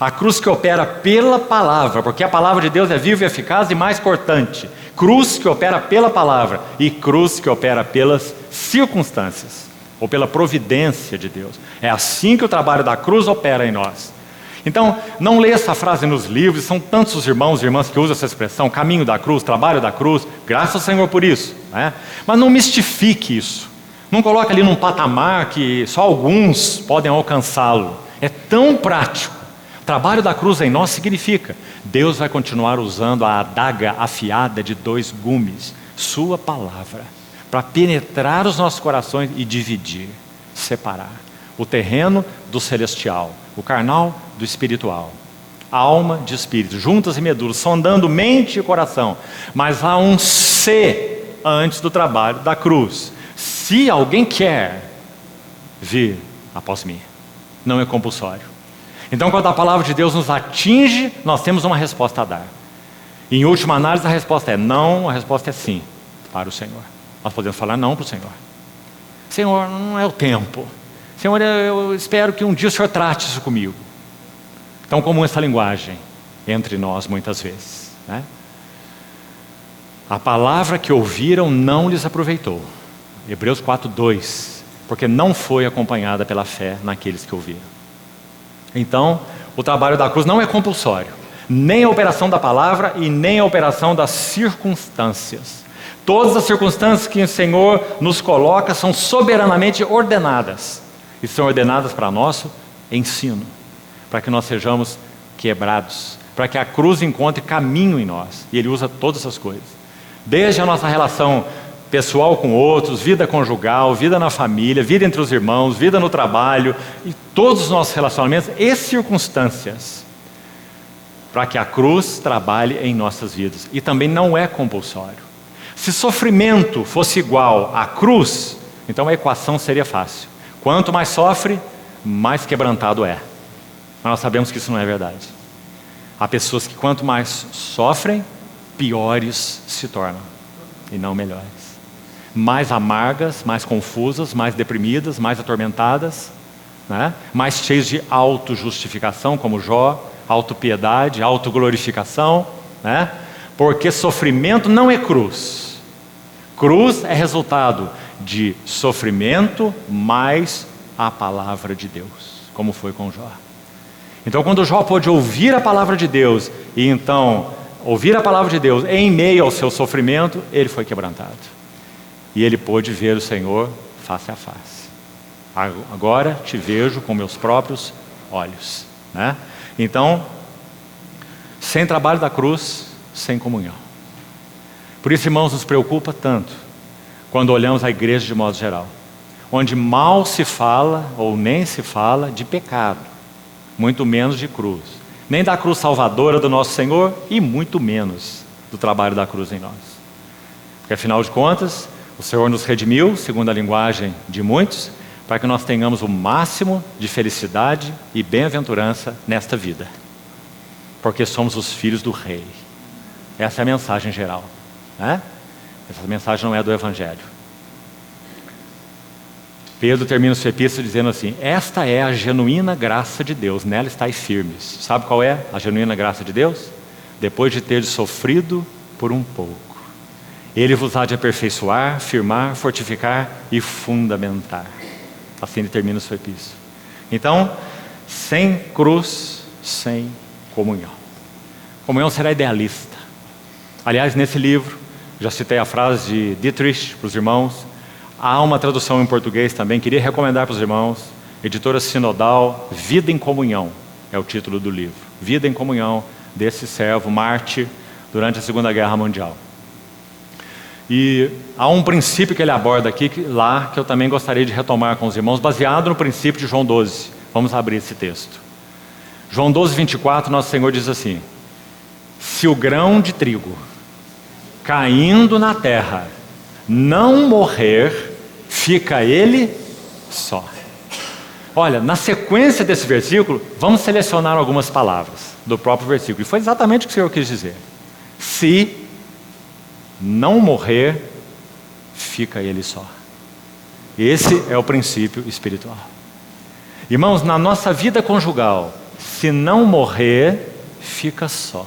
A cruz que opera pela palavra, porque a palavra de Deus é viva e eficaz e mais cortante. Cruz que opera pela palavra e cruz que opera pelas circunstâncias, ou pela providência de Deus. É assim que o trabalho da cruz opera em nós. Então, não leia essa frase nos livros, são tantos os irmãos e irmãs que usam essa expressão, caminho da cruz, trabalho da cruz, graças ao Senhor por isso, né? Mas não mistifique isso, não coloque ali num patamar que só alguns podem alcançá-lo. É tão prático. O trabalho da cruz em nós significa: Deus vai continuar usando a adaga afiada de 2 gumes, sua palavra, para penetrar os nossos corações e dividir, separar o terreno do celestial, o carnal do espiritual, alma de espírito, juntas e medulas, sondando mente e coração. Mas há um se antes do trabalho da cruz: se alguém quer vir após mim. Não é compulsório. Então, quando a palavra de Deus nos atinge, nós temos uma resposta a dar. E, em última análise, a resposta é não, a resposta é sim para o Senhor. Nós podemos falar não para o Senhor. Senhor, não é o tempo. Senhor, eu espero que um dia o Senhor trate isso comigo. Tão comum essa linguagem entre nós muitas vezes, né? A palavra que ouviram não lhes aproveitou. Hebreus 4:2, porque não foi acompanhada pela fé naqueles que ouviram. Então, o trabalho da cruz não é compulsório, nem a operação da palavra e nem a operação das circunstâncias. Todas as circunstâncias que o Senhor nos coloca são soberanamente ordenadas, e são ordenadas para nosso ensino, para que nós sejamos quebrados, para que a cruz encontre caminho em nós. E Ele usa todas essas coisas, desde a nossa relação pessoal com outros, vida conjugal, vida na família, vida entre os irmãos, vida no trabalho, e todos os nossos relacionamentos e circunstâncias, para que a cruz trabalhe em nossas vidas. E também não é compulsório. Se sofrimento fosse igual à cruz, então a equação seria fácil: quanto mais sofre, mais quebrantado é. Mas nós sabemos que isso não é verdade. Há pessoas que quanto mais sofrem, piores se tornam, e não melhores. Mais amargas, mais confusas, mais deprimidas, mais atormentadas, né? Mais cheios de autojustificação, como Jó, autopiedade, autoglorificação, né? Porque sofrimento não é cruz. Cruz é resultado de sofrimento mais a palavra de Deus, como foi com Jó. Então, quando Jó pôde ouvir a palavra de Deus, e então ouvir a palavra de Deus em meio ao seu sofrimento, ele foi quebrantado. E ele pôde ver o Senhor face a face. Agora te vejo com meus próprios olhos, né? Então, sem trabalho da cruz, sem comunhão. Por isso, irmãos, nos preocupa tanto quando olhamos a igreja de modo geral, onde mal se fala ou nem se fala de pecado, muito menos de cruz, nem da cruz salvadora do nosso Senhor e muito menos do trabalho da cruz em nós. Porque afinal de contas, o Senhor nos redimiu, segundo a linguagem de muitos, para que nós tenhamos o máximo de felicidade e bem-aventurança nesta vida, porque somos os filhos do Rei. Essa é a mensagem geral, né? Essa mensagem não é do Evangelho. Pedro termina sua epístola dizendo assim: esta é a genuína graça de Deus, nela estáis firmes. Sabe qual é a genuína graça de Deus? Depois de ter sofrido por um pouco, Ele vos há de aperfeiçoar, firmar, fortificar e fundamentar. Assim ele termina sua epístola. Então, sem cruz, sem comunhão. Comunhão será idealista. Aliás, nesse livro, já citei a frase de Dietrich para os irmãos. Há uma tradução em português também, queria recomendar para os irmãos. Editora Sinodal, Vida em Comunhão, é o título do livro. Vida em Comunhão, desse servo mártir durante a Segunda Guerra Mundial. E há um princípio que ele aborda aqui, que eu também gostaria de retomar com os irmãos, baseado no princípio de João 12. Vamos abrir esse texto. João 12, 24, nosso Senhor diz assim: se o grão de trigo caindo na terra não morrer, fica ele só. Olha, na sequência desse versículo, vamos selecionar algumas palavras do próprio versículo. E foi exatamente o que o Senhor quis dizer. Se não morrer, fica ele só. Esse é o princípio espiritual. Irmãos, na nossa vida conjugal, se não morrer, fica só.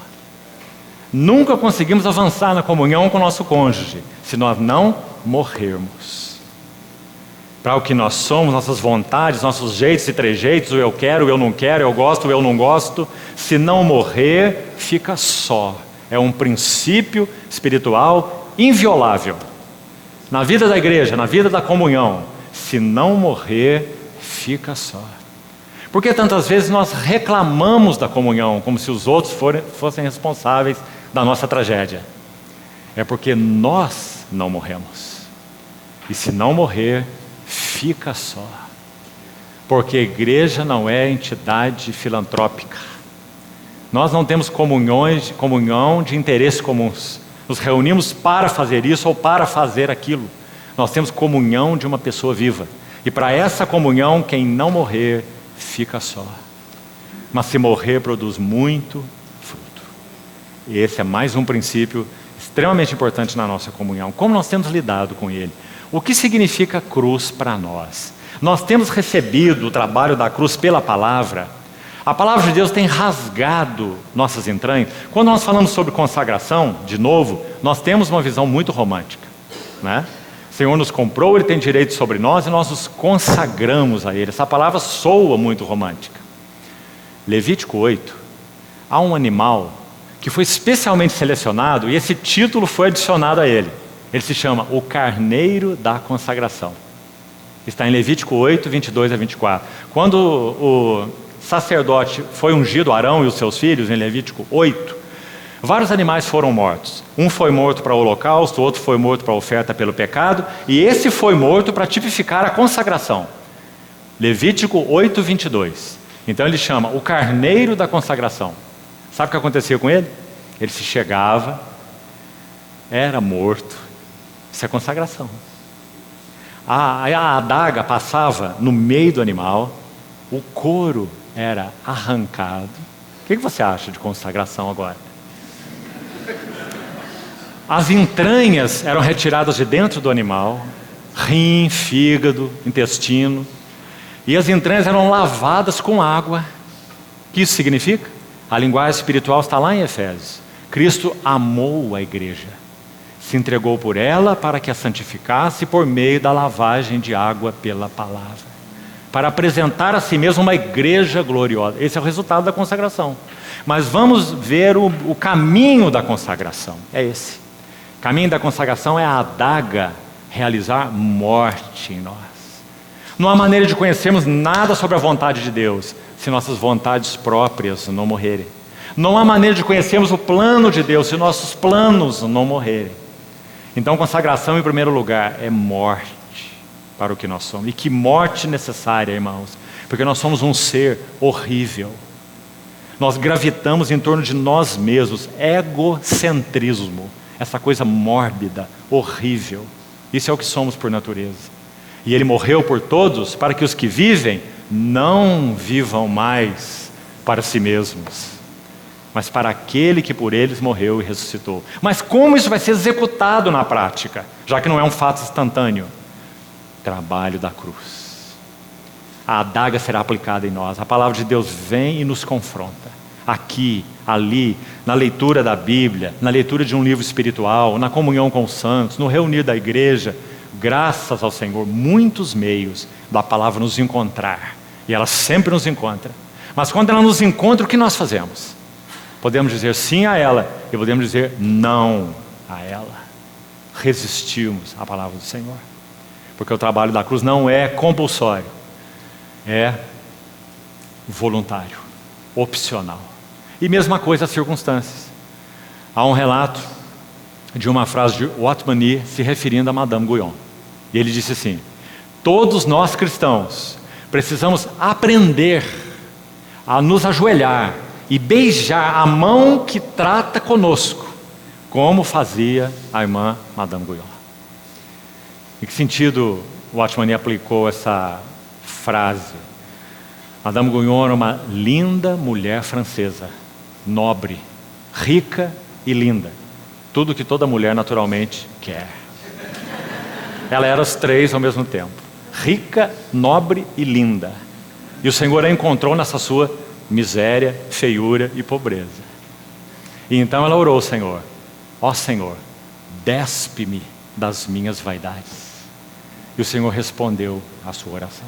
Nunca conseguimos avançar na comunhão com o nosso cônjuge, se nós não morrermos. Para o que nós somos, nossas vontades, nossos jeitos e trejeitos, o eu quero, o eu não quero, eu gosto, o eu não gosto, se não morrer, fica só. É um princípio espiritual inviolável. Na vida da igreja, na vida da comunhão, se não morrer, fica só. Porque tantas vezes nós reclamamos da comunhão, como se os outros fossem responsáveis da nossa tragédia. É porque nós não morremos. E se não morrer, fica só. Porque a igreja não é entidade filantrópica. Nós não temos comunhão de interesses comuns. Nos reunimos para fazer isso ou para fazer aquilo. Nós temos comunhão de uma pessoa viva. E para essa comunhão, quem não morrer, fica só. Mas se morrer, produz muito fruto. E esse é mais um princípio extremamente importante na nossa comunhão. Como nós temos lidado com ele? O que significa cruz para nós? Nós temos recebido o trabalho da cruz pela palavra. A palavra de Deus tem rasgado nossas entranhas. Quando nós falamos sobre consagração, de novo, nós temos uma visão muito romântica, né? O Senhor nos comprou, Ele tem direito sobre nós e nós nos consagramos a Ele. Essa palavra soa muito romântica. Levítico 8, há um animal que foi especialmente selecionado e esse título foi adicionado a ele. Ele se chama o Carneiro da Consagração. Está em Levítico 8, 22 a 24. Quando o sacerdote foi ungido, Arão e os seus filhos, em Levítico 8, vários animais foram mortos. Um foi morto para o holocausto, o outro foi morto para a oferta pelo pecado, e esse foi morto para tipificar a consagração. Levítico 8, 22. Então ele chama o Carneiro da Consagração. Sabe o que acontecia com ele? Ele se chegava, era morto. Isso é consagração. A adaga passava no meio do animal, o couro era arrancado. O que você acha de consagração agora? As entranhas eram retiradas de dentro do animal, rim, fígado, intestino, e as entranhas eram lavadas com água. O que isso significa? A linguagem espiritual está lá em Efésios. Cristo amou a igreja, se entregou por ela para que a santificasse por meio da lavagem de água pela palavra, para apresentar a si mesmo uma igreja gloriosa. Esse é o resultado da consagração. Mas vamos ver o caminho da consagração. É esse. O caminho da consagração é a adaga realizar morte em nós. Não há maneira de conhecermos nada sobre a vontade de Deus se nossas vontades próprias não morrerem. Não há maneira de conhecermos o plano de Deus se nossos planos não morrerem. Então, consagração, em primeiro lugar, é morte para o que nós somos. E que morte necessária, irmãos, porque nós somos um ser horrível. Nós gravitamos em torno de nós mesmos, egocentrismo, essa coisa mórbida, horrível. Isso é o que somos por natureza. E Ele morreu por todos para que os que vivem não vivam mais para si mesmos, mas para aquele que por eles morreu e ressuscitou. Mas como isso vai ser executado na prática, já que não é um fato instantâneo? Trabalho da cruz. A adaga será aplicada em nós. A palavra de Deus vem e nos confronta. Aqui, ali, na leitura da Bíblia, na leitura de um livro espiritual, na comunhão com os santos, no reunir da igreja, graças ao Senhor, muitos meios da palavra nos encontrar. E ela sempre nos encontra. Mas quando ela nos encontra, o que nós fazemos? Podemos dizer sim a ela e podemos dizer não a ela. Resistirmos à palavra do Senhor. Porque o trabalho da cruz não é compulsório, é voluntário, opcional. E mesma coisa as circunstâncias. Há um relato de uma frase de Othmani se referindo a Madame Guyon. E ele disse assim: todos nós cristãos precisamos aprender a nos ajoelhar e beijar a mão que trata conosco, como fazia a irmã Madame Guyon. Em que sentido o Watchman aplicou essa frase? Madame Guyon era uma linda mulher francesa, nobre, rica e linda. Tudo que toda mulher naturalmente quer. Ela era os três ao mesmo tempo. Rica, nobre e linda. E o Senhor a encontrou nessa sua miséria, feiura e pobreza. E então ela orou ao Senhor: ó Senhor, despe-me das minhas vaidades. E o Senhor respondeu à sua oração.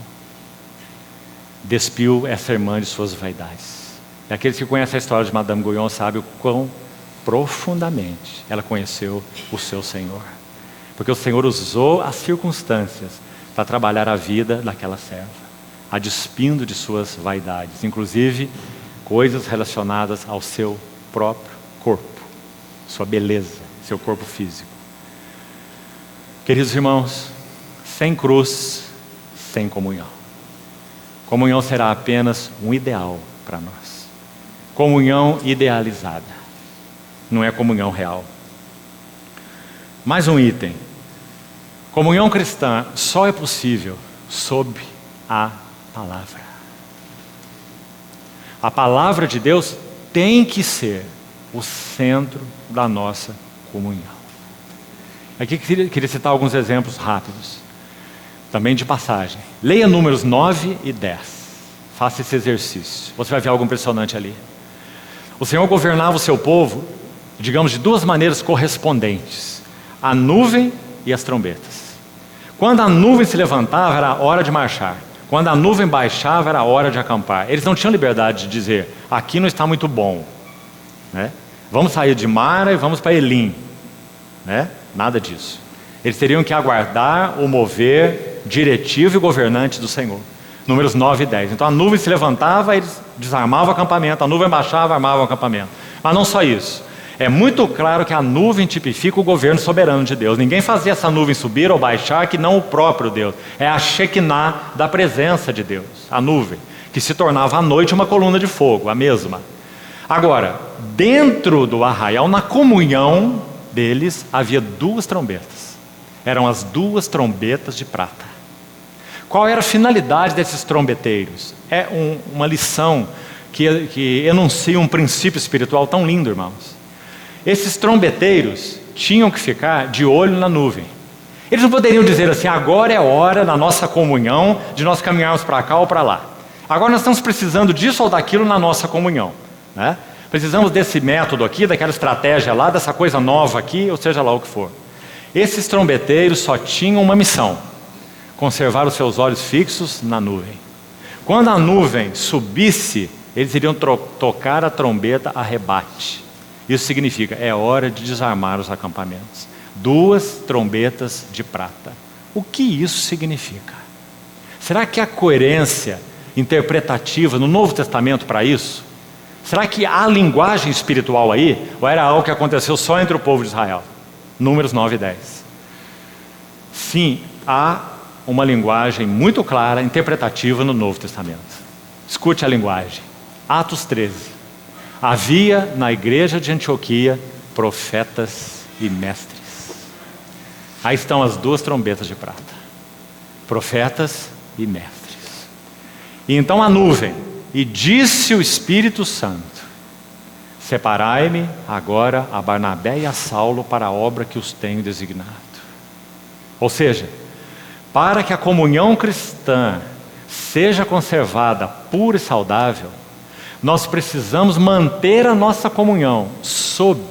Despiu essa irmã de suas vaidades. E aqueles que conhecem a história de Madame Guyon sabem o quão profundamente ela conheceu o seu Senhor. Porque o Senhor usou as circunstâncias para trabalhar a vida daquela serva, a despindo de suas vaidades, inclusive coisas relacionadas ao seu próprio corpo, sua beleza, seu corpo físico. Queridos irmãos, sem cruz, sem comunhão. Comunhão será apenas um ideal para nós. Comunhão idealizada, não é comunhão real. Mais um item. Comunhão cristã só é possível sob a palavra. A palavra de Deus tem que ser o centro da nossa comunhão. Aqui queria citar alguns exemplos rápidos, também de passagem. Leia Números 9 e 10. Faça esse exercício. Você vai ver algo impressionante ali. O Senhor governava o seu povo, digamos, de duas maneiras correspondentes: a nuvem e as trombetas. Quando a nuvem se levantava, era hora de marchar. Quando a nuvem baixava, era hora de acampar. Eles não tinham liberdade de dizer: aqui não está muito bom, né? Vamos sair de Mara e vamos para Elim, né? Nada disso. Eles teriam que aguardar o mover diretivo e governante do Senhor. Números 9 e 10. Então a nuvem se levantava, eles desarmavam o acampamento. A nuvem baixava, armavam o acampamento. Mas não só isso. É muito claro que a nuvem tipifica o governo soberano de Deus. Ninguém fazia essa nuvem subir ou baixar que não o próprio Deus. É a Shekinah da presença de Deus, a nuvem, que se tornava à noite uma coluna de fogo, a mesma. Agora, dentro do arraial, na comunhão deles, havia duas trombetas. Eram as duas trombetas de prata. Qual era a finalidade desses trombeteiros? É uma lição que enuncia um princípio espiritual tão lindo, irmãos. Esses trombeteiros tinham que ficar de olho na nuvem. Eles não poderiam dizer assim: agora é hora na nossa comunhão de nós caminharmos para cá ou para lá. Agora nós estamos precisando disso ou daquilo na nossa comunhão, né? Precisamos desse método aqui, daquela estratégia lá, dessa coisa nova aqui, ou seja lá o que for. Esses trombeteiros só tinham uma missão: conservar os seus olhos fixos na nuvem. Quando a nuvem subisse, eles iriam tocar a trombeta a rebate. Isso significa: é hora de desarmar os acampamentos. Duas trombetas de prata. O que isso significa? Será que há coerência interpretativa no Novo Testamento para isso? Será que há linguagem espiritual aí? Ou era algo que aconteceu só entre o povo de Israel? Números 9 e 10. Sim, há uma linguagem muito clara, interpretativa no Novo Testamento. Escute a linguagem. Atos 13. Havia na igreja de Antioquia profetas e mestres. Aí estão as duas trombetas de prata. Profetas e mestres. E então a nuvem: e disse o Espírito Santo: separai-me agora a Barnabé e a Saulo para a obra que os tenho designado. Ou seja, para que a comunhão cristã seja conservada pura e saudável, nós precisamos manter a nossa comunhão sob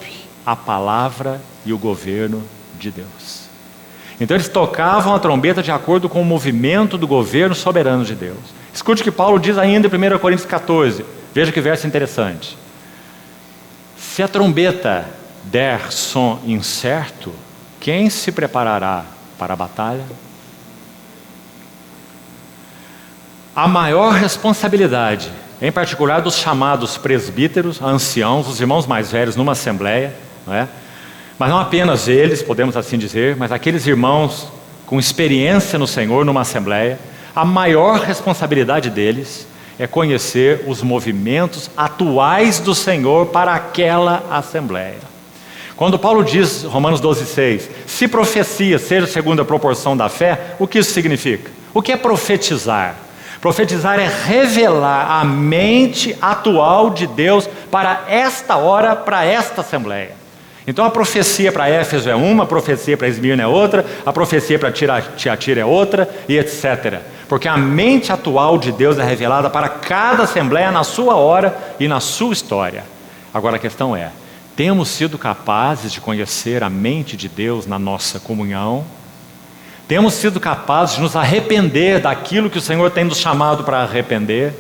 a palavra e o governo de Deus. Então eles tocavam a trombeta de acordo com o movimento do governo soberano de Deus. Escute o que Paulo diz ainda em 1 Coríntios 14. Veja que verso interessante. Se a trombeta der som incerto, quem se preparará para a batalha? A maior responsabilidade, em particular dos chamados presbíteros, anciãos, os irmãos mais velhos numa assembleia, não é? Mas não apenas eles, podemos assim dizer, mas aqueles irmãos com experiência no Senhor numa assembleia, a maior responsabilidade deles é conhecer os movimentos atuais do Senhor para aquela assembleia. Quando Paulo diz, Romanos 12,6, se profecia seja segundo a proporção da fé, o que isso significa? O que é profetizar? Profetizar é revelar a mente atual de Deus para esta hora, para esta assembleia. Então a profecia para Éfeso é uma, a profecia para Esmirna é outra, a profecia para Tiatira é outra, e etc. Porque a mente atual de Deus é revelada para cada assembleia na sua hora e na sua história. Agora a questão é, temos sido capazes de conhecer a mente de Deus na nossa comunhão? Temos sido capazes de nos arrepender daquilo que o Senhor tem nos chamado para arrepender?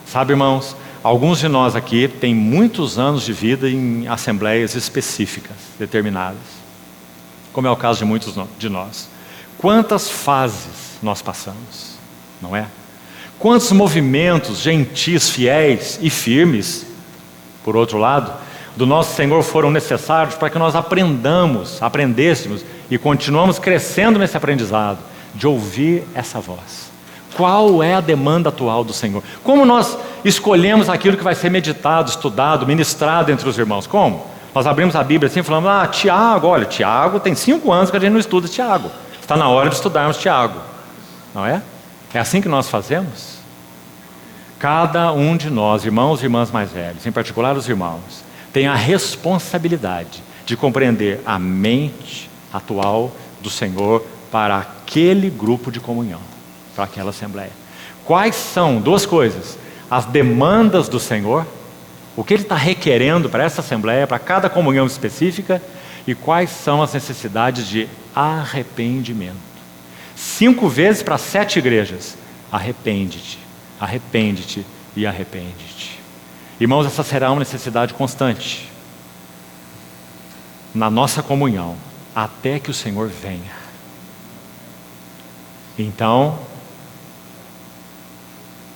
Sabe, irmãos, alguns de nós aqui têm muitos anos de vida em assembleias específicas, determinadas, como é o caso de muitos de nós. Quantas fases nós passamos, não é? Quantos movimentos gentis, fiéis e firmes, por outro lado, do nosso Senhor foram necessários para que nós aprendêssemos e continuamos crescendo nesse aprendizado, de ouvir essa voz. Qual é a demanda atual do Senhor? Como nós escolhemos aquilo que vai ser meditado, estudado, ministrado entre os irmãos? Como? Nós abrimos a Bíblia assim e falamos, Tiago, olha, Tiago tem 5 anos que a gente não estuda Tiago. Está na hora de estudarmos Tiago. Não é? É assim que nós fazemos? Cada um de nós, irmãos e irmãs mais velhos, em particular os irmãos, tem a responsabilidade de compreender a mente atual do Senhor para aquele grupo de comunhão, para aquela assembleia. Quais são, 2 coisas, as demandas do Senhor, o que Ele está requerendo para essa assembleia, para cada comunhão específica, e quais são as necessidades de arrependimento. 5 vezes para 7 igrejas, arrepende-te, arrepende-te e arrepende-te. Irmãos, essa será uma necessidade constante na nossa comunhão, até que o Senhor venha. Então,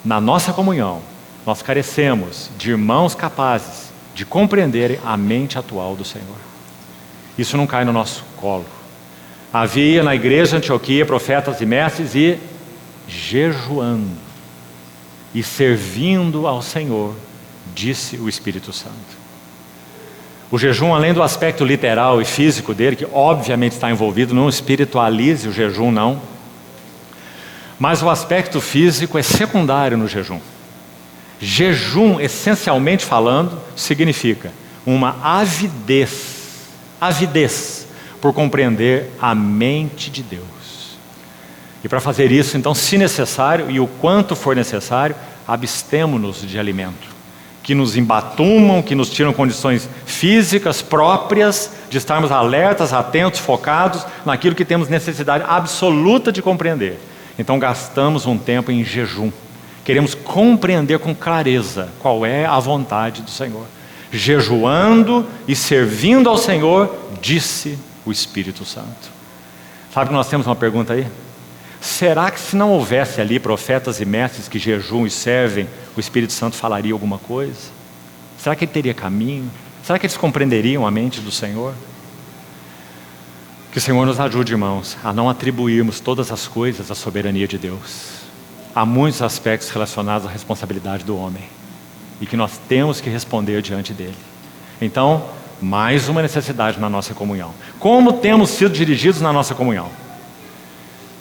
na nossa comunhão, nós carecemos de irmãos capazes de compreenderem a mente atual do Senhor. Isso não cai no nosso colo. Havia na igreja de Antioquia profetas e mestres e jejuando e servindo ao Senhor, disse o Espírito Santo. O jejum, além do aspecto literal e físico dele, que obviamente está envolvido, não espiritualize o jejum, não. Mas o aspecto físico é secundário no jejum. Jejum, essencialmente falando, significa uma avidez por compreender a mente de Deus. E para fazer isso, então, se necessário e o quanto for necessário, abstemo-nos de alimento que nos embatumam, que nos tiram condições físicas próprias de estarmos alertas, atentos, focados naquilo que temos necessidade absoluta de compreender. Então gastamos um tempo em jejum. Queremos compreender com clareza qual é a vontade do Senhor. Jejuando e servindo ao Senhor, disse o Espírito Santo. Sabe que nós temos uma pergunta aí? Será que se não houvesse ali profetas e mestres que jejuam e servem, o Espírito Santo falaria alguma coisa? Será que ele teria caminho? Será que eles compreenderiam a mente do Senhor? Que o Senhor nos ajude, irmãos, a não atribuirmos todas as coisas à soberania de Deus. Há muitos aspectos relacionados à responsabilidade do homem e que nós temos que responder diante dele. Então, mais uma necessidade na nossa comunhão. Como temos sido dirigidos na nossa comunhão?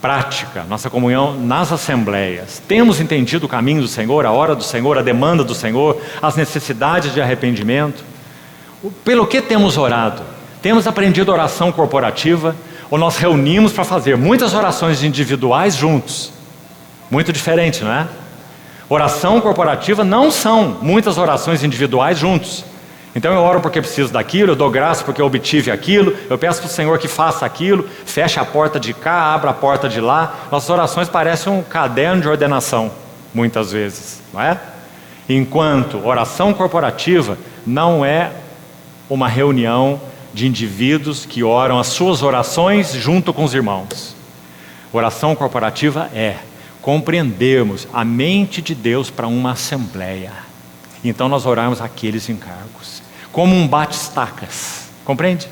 Prática, nossa comunhão nas assembleias. Temos entendido o caminho do Senhor, a hora do Senhor, a demanda do Senhor, as necessidades de arrependimento? Pelo que temos orado? Temos aprendido oração corporativa, ou nós reunimos para fazer muitas orações individuais juntos? Muito diferente, não é? Oração corporativa não são muitas orações individuais juntos. Então eu oro porque preciso daquilo, eu dou graça porque eu obtive aquilo, eu peço para o Senhor que faça aquilo, fecha a porta de cá, abra a porta de lá. Nossas orações parecem um caderno de ordenação, muitas vezes, não é? Enquanto oração corporativa não é uma reunião de indivíduos que oram as suas orações junto com os irmãos. Oração corporativa é compreendermos a mente de Deus para uma assembleia. Então nós orarmos aqueles encargos, como um bate-estacas, compreende?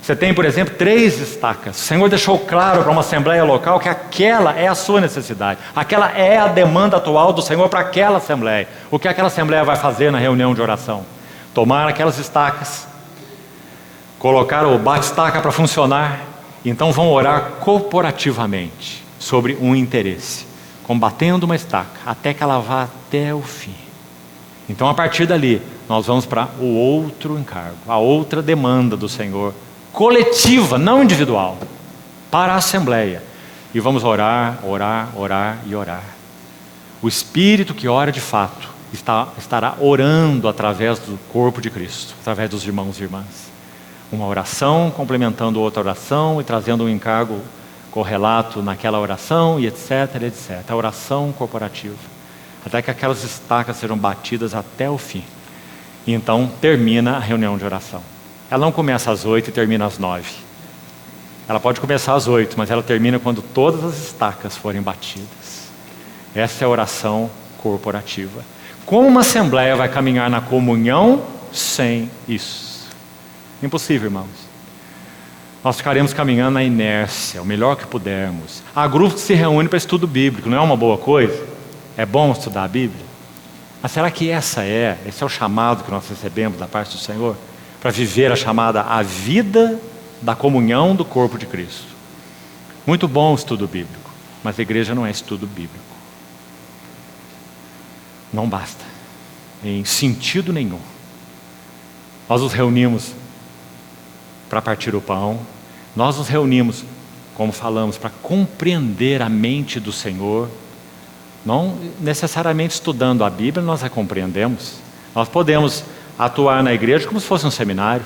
Você tem, por exemplo, 3 estacas. O Senhor deixou claro para uma assembleia local que aquela é a sua necessidade, aquela é a demanda atual do Senhor para aquela assembleia. O que aquela assembleia vai fazer na reunião de oração? Tomar aquelas estacas, colocaram o bate-estaca para funcionar, então vão orar corporativamente sobre um interesse, combatendo uma estaca, até que ela vá até o fim. Então, a partir dali, nós vamos para o outro encargo, a outra demanda do Senhor, coletiva, não individual, para a Assembleia. E vamos orar, orar, orar e orar. O Espírito que ora de fato estará orando através do corpo de Cristo, através dos irmãos e irmãs. Uma oração complementando outra oração e trazendo um encargo correlato naquela oração e etc, etc. A oração corporativa. Até que aquelas estacas sejam batidas até o fim. E então termina a reunião de oração. Ela não começa às 8 e termina às 9. Ela pode começar às 8, mas ela termina quando todas as estacas forem batidas. Essa é a oração corporativa. Como uma assembleia vai caminhar na comunhão sem isso? Impossível, irmãos. Nós ficaremos caminhando na inércia, o melhor que pudermos. Há grupos que se reúnem para estudo bíblico, não é uma boa coisa? É bom estudar a Bíblia? Mas será que esse é o chamado que nós recebemos da parte do Senhor? Para viver a chamada a vida da comunhão do corpo de Cristo. Muito bom o estudo bíblico, mas a igreja não é estudo bíblico. Não basta, em sentido nenhum. Nós nos reunimos para partir o pão, nós nos reunimos, como falamos, para compreender a mente do Senhor. Não necessariamente estudando a Bíblia nós a compreendemos. Nós podemos atuar na igreja como se fosse um seminário,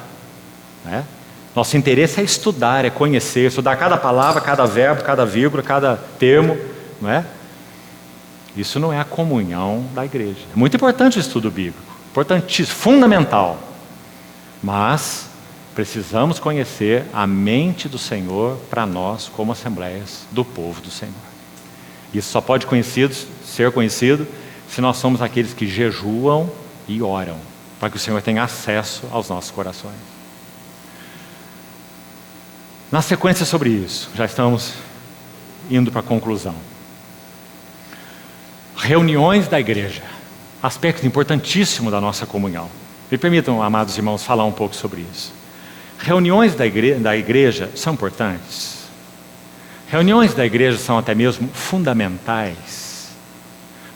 né? Nosso interesse é estudar, é conhecer, estudar cada palavra, cada verbo, cada vírgula, cada termo, não é? Isso não é a comunhão da igreja. É muito importante o estudo bíblico, importantíssimo, fundamental. Mas precisamos conhecer a mente do Senhor para nós como assembleias do povo do Senhor. Isso só pode ser conhecido se nós somos aqueles que jejuam e oram, para que o Senhor tenha acesso aos nossos corações. Na sequência sobre isso, já estamos indo para a conclusão. Reuniões da igreja, aspecto importantíssimo da nossa comunhão. Me permitam, amados irmãos, falar um pouco sobre isso. Reuniões da igreja são importantes. Reuniões da igreja são até mesmo fundamentais.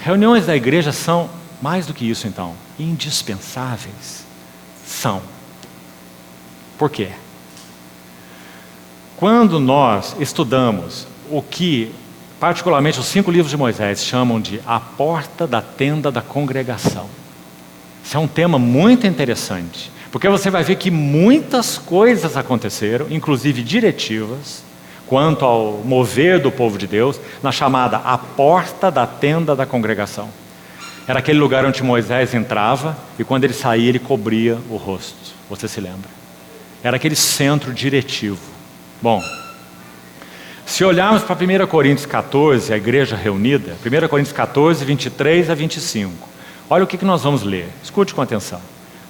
Reuniões da igreja são, mais do que isso então, indispensáveis. São. Por quê? Quando nós estudamos o que, particularmente os 5 livros de Moisés, chamam de a porta da tenda da congregação. Isso é um tema muito interessante, porque você vai ver que muitas coisas aconteceram, inclusive diretivas, quanto ao mover do povo de Deus, na chamada a porta da tenda da congregação. Era aquele lugar onde Moisés entrava e quando ele saía ele cobria o rosto, você se lembra? Era aquele centro diretivo. Bom, se olharmos para 1 Coríntios 14, a igreja reunida, 1 Coríntios 14, 23 a 25, olha o que nós vamos ler, escute com atenção.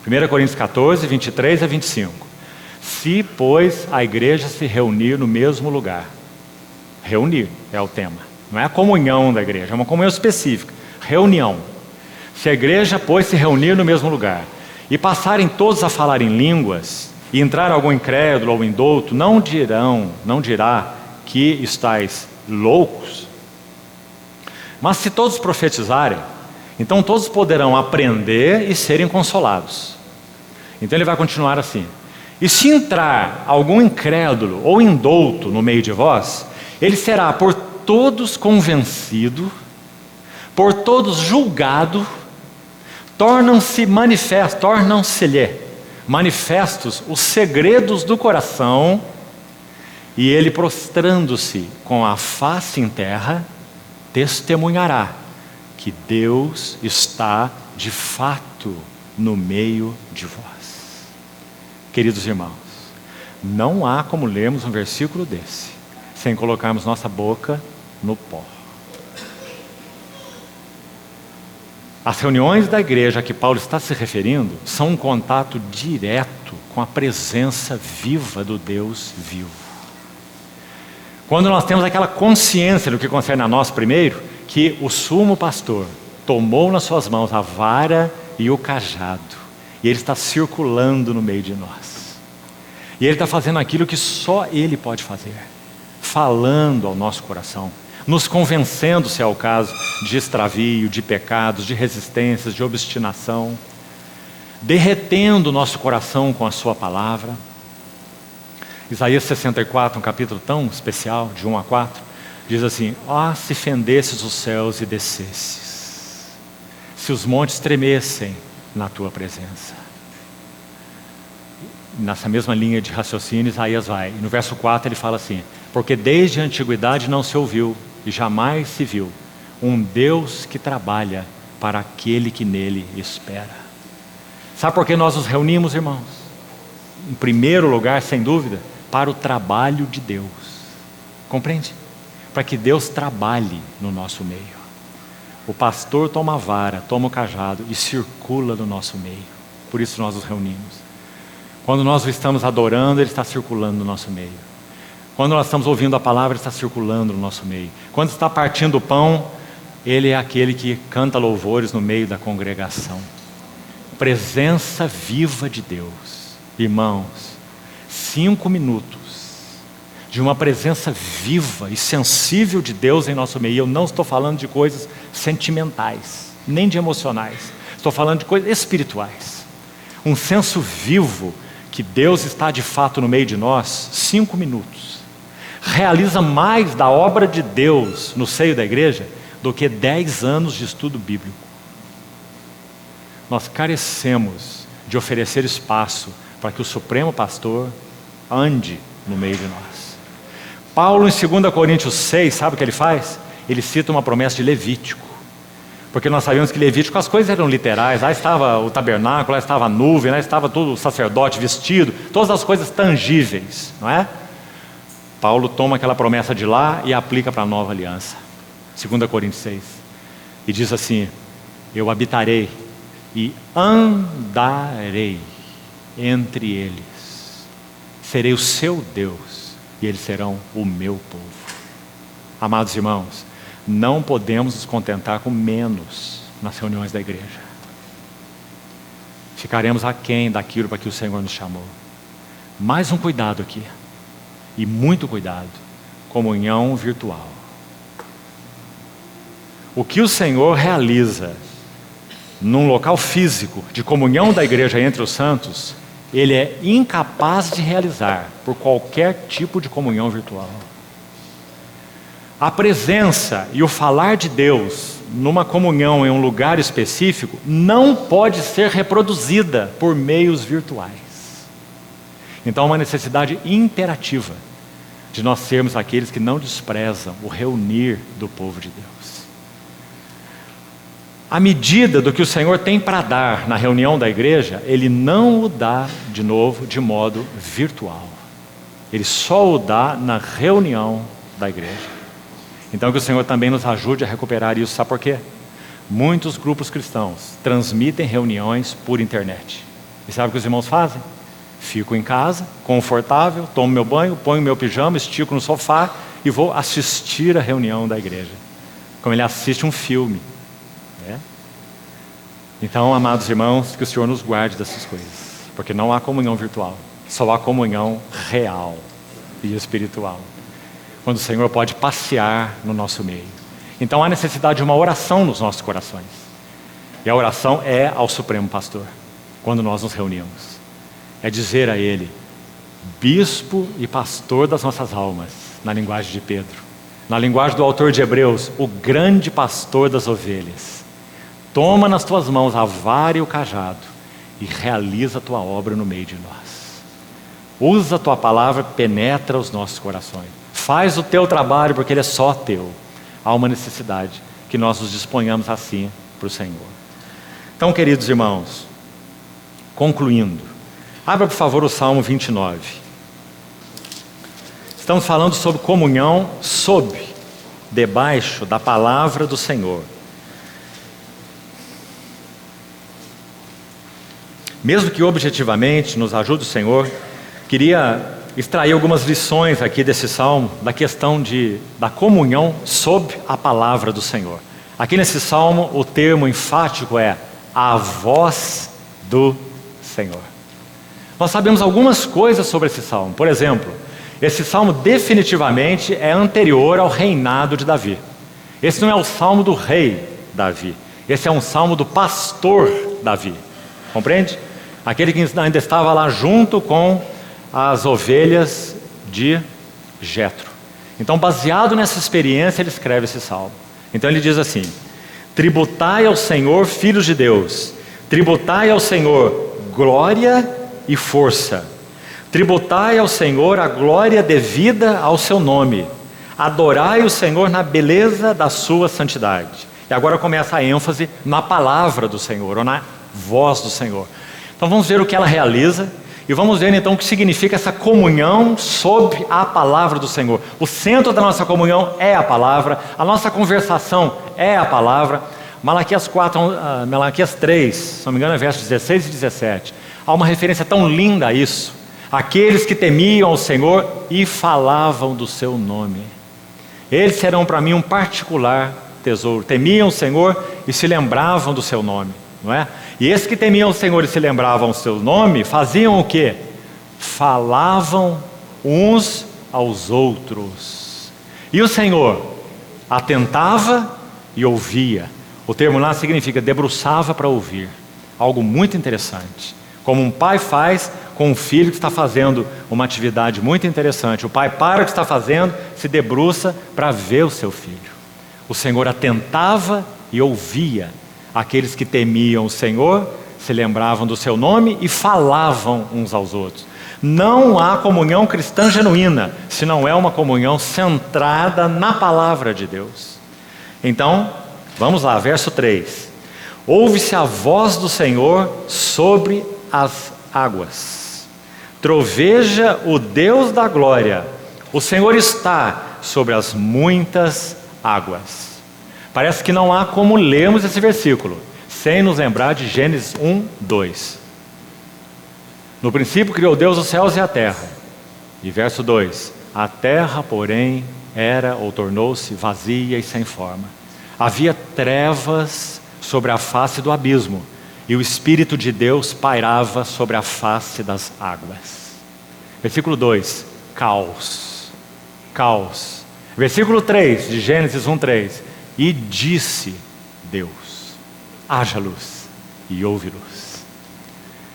1 Coríntios 14, 23 a 25. Se, pois, a igreja se reunir no mesmo lugar. Reunir é o tema. Não é a comunhão da igreja, é uma comunhão específica. Reunião. Se a igreja, pois, se reunir no mesmo lugar e passarem todos a falar em línguas e entrar algum incrédulo ou indouto, não dirá que estáis loucos. Mas se todos profetizarem, então todos poderão aprender e serem consolados. Então ele vai continuar assim. E se entrar algum incrédulo ou indouto no meio de vós, ele será por todos convencido, por todos julgado, tornam-se-lhe manifestos os segredos do coração, e ele, prostrando-se com a face em terra, testemunhará que Deus está de fato no meio de vós. Queridos irmãos, não há como lermos um versículo desse sem colocarmos nossa boca no pó. As reuniões da igreja a que Paulo está se referindo são um contato direto com a presença viva do Deus vivo. Quando nós temos aquela consciência do que concerne a nós primeiro, que o sumo pastor tomou nas suas mãos a vara e o cajado, e ele está circulando no meio de nós. E Ele está fazendo aquilo que só Ele pode fazer, falando ao nosso coração, nos convencendo, se é o caso, de extravio, de pecados, de resistências, de obstinação, derretendo o nosso coração com a sua palavra. Isaías 64, um capítulo tão especial, de 1 a 4, diz assim: se fendesses os céus e descesses, se os montes tremessem na tua presença. Nessa mesma linha de raciocínio, Isaías vai, e no verso 4 ele fala assim: porque desde a antiguidade não se ouviu, e jamais se viu, um Deus que trabalha para aquele que nele espera. Sabe por que nós nos reunimos, irmãos? Em primeiro lugar, sem dúvida, para o trabalho de Deus. Compreende? Para que Deus trabalhe no nosso meio. O pastor toma a vara, toma o cajado e circula no nosso meio. Por isso nós nos reunimos. Quando nós o estamos adorando, Ele está circulando no nosso meio. Quando nós estamos ouvindo a palavra, Ele está circulando no nosso meio. Quando está partindo o pão, Ele é aquele que canta louvores no meio da congregação. Presença viva de Deus. Irmãos, 5 minutos de uma presença viva e sensível de Deus em nosso meio. Eu não estou falando de coisas sentimentais, nem de emocionais. Estou falando de coisas espirituais. Um senso vivo que Deus está de fato no meio de nós. 5 minutos. Realiza mais da obra de Deus no seio da igreja do que 10 anos de estudo bíblico. Nós carecemos de oferecer espaço para que o Supremo Pastor ande no meio de nós. Paulo, em 2 Coríntios 6, sabe o que ele faz? Ele cita uma promessa de Levítico. Porque nós sabemos que Levítico as coisas eram literais. Lá estava o tabernáculo, lá estava a nuvem, lá estava todo o sacerdote vestido, todas as coisas tangíveis, não é? Paulo toma aquela promessa de lá e aplica para a nova aliança. 2 Coríntios 6. E diz assim: eu habitarei e andarei entre eles, serei o seu Deus e eles serão o meu povo. Amados irmãos, não podemos nos contentar com menos nas reuniões da igreja. Ficaremos aquém daquilo para que o Senhor nos chamou. Mais um cuidado aqui, e muito cuidado: comunhão virtual. O que o Senhor realiza num local físico de comunhão da igreja entre os santos, Ele é incapaz de realizar por qualquer tipo de comunhão virtual. A presença e o falar de Deus numa comunhão em um lugar específico não pode ser reproduzida por meios virtuais. Então há uma necessidade imperativa de nós sermos aqueles que não desprezam o reunir do povo de Deus. A medida do que o Senhor tem para dar na reunião da igreja, Ele não o dá, de novo, de modo virtual. Ele só o dá na reunião da igreja. Então que o Senhor também nos ajude a recuperar isso. Sabe por quê? Muitos grupos cristãos transmitem reuniões por internet. E sabe o que os irmãos fazem? Fico em casa, confortável, tomo meu banho, ponho meu pijama, estico no sofá e vou assistir a reunião da igreja. Como ele assiste um filme. Então, amados irmãos, que o Senhor nos guarde dessas coisas, porque não há comunhão virtual, só há comunhão real e espiritual, quando o Senhor pode passear no nosso meio. Então há necessidade de uma oração nos nossos corações, e a oração é ao Supremo Pastor, quando nós nos reunimos, é dizer a Ele: bispo e pastor das nossas almas, na linguagem de Pedro, na linguagem do autor de Hebreus, o grande pastor das ovelhas. Toma nas tuas mãos a vara e o cajado e realiza a tua obra no meio de nós. Usa a tua palavra, penetra os nossos corações. Faz o teu trabalho, porque ele é só teu. Há uma necessidade que nós nos disponhamos assim para o Senhor. Então, queridos irmãos, concluindo, abra por favor o Salmo 29. Estamos falando sobre comunhão debaixo da palavra do Senhor. Mesmo que objetivamente nos ajude o Senhor, queria extrair algumas lições aqui desse salmo, da questão da comunhão sob a palavra do Senhor. Aqui nesse salmo, o termo enfático é a voz do Senhor. Nós sabemos algumas coisas sobre esse salmo. Por exemplo, esse salmo definitivamente é anterior ao reinado de Davi. Esse não é o salmo do rei Davi. Esse é um salmo do pastor Davi. Compreende? Aquele que ainda estava lá junto com as ovelhas de Jetro. Então, baseado nessa experiência, ele escreve esse salmo. Então ele diz assim: tributai ao Senhor, filhos de Deus, tributai ao Senhor glória e força, tributai ao Senhor a glória devida ao seu nome, adorai o Senhor na beleza da sua santidade. E agora começa a ênfase na palavra do Senhor, ou na voz do Senhor. Então vamos ver o que ela realiza, e vamos ver então o que significa essa comunhão sob a palavra do Senhor. O centro da nossa comunhão é a palavra, a nossa conversação é a palavra. Malaquias 3, se não me engano é versos 16 e 17. Há uma referência tão linda a isso. Aqueles que temiam o Senhor e falavam do seu nome. Eles serão para mim um particular tesouro. Temiam o Senhor e se lembravam do seu nome, não é? E esses que temiam o Senhor e se lembravam do seu nome, faziam o quê? Falavam uns aos outros. E o Senhor atentava e ouvia. O termo lá significa debruçava para ouvir. Algo muito interessante. Como um pai faz com um filho que está fazendo uma atividade muito interessante. O pai para o que está fazendo, se debruça para ver o seu filho. O Senhor atentava e ouvia aqueles que temiam o Senhor, se lembravam do seu nome e falavam uns aos outros. Não há comunhão cristã genuína, se não é uma comunhão centrada na palavra de Deus. Então, vamos lá, verso 3. Ouve-se a voz do Senhor sobre as águas. Troveja o Deus da glória. O Senhor está sobre as muitas águas. Parece que não há como lermos esse versículo sem nos lembrar de Gênesis 1, 2. No princípio criou Deus os céus e a terra. E verso 2: a terra, porém, era ou tornou-se vazia e sem forma. Havia trevas sobre a face do abismo, e o Espírito de Deus pairava sobre a face das águas. Versículo 2: caos. Caos. Versículo 3 de Gênesis 1, 3: e disse Deus: haja luz, e houve luz.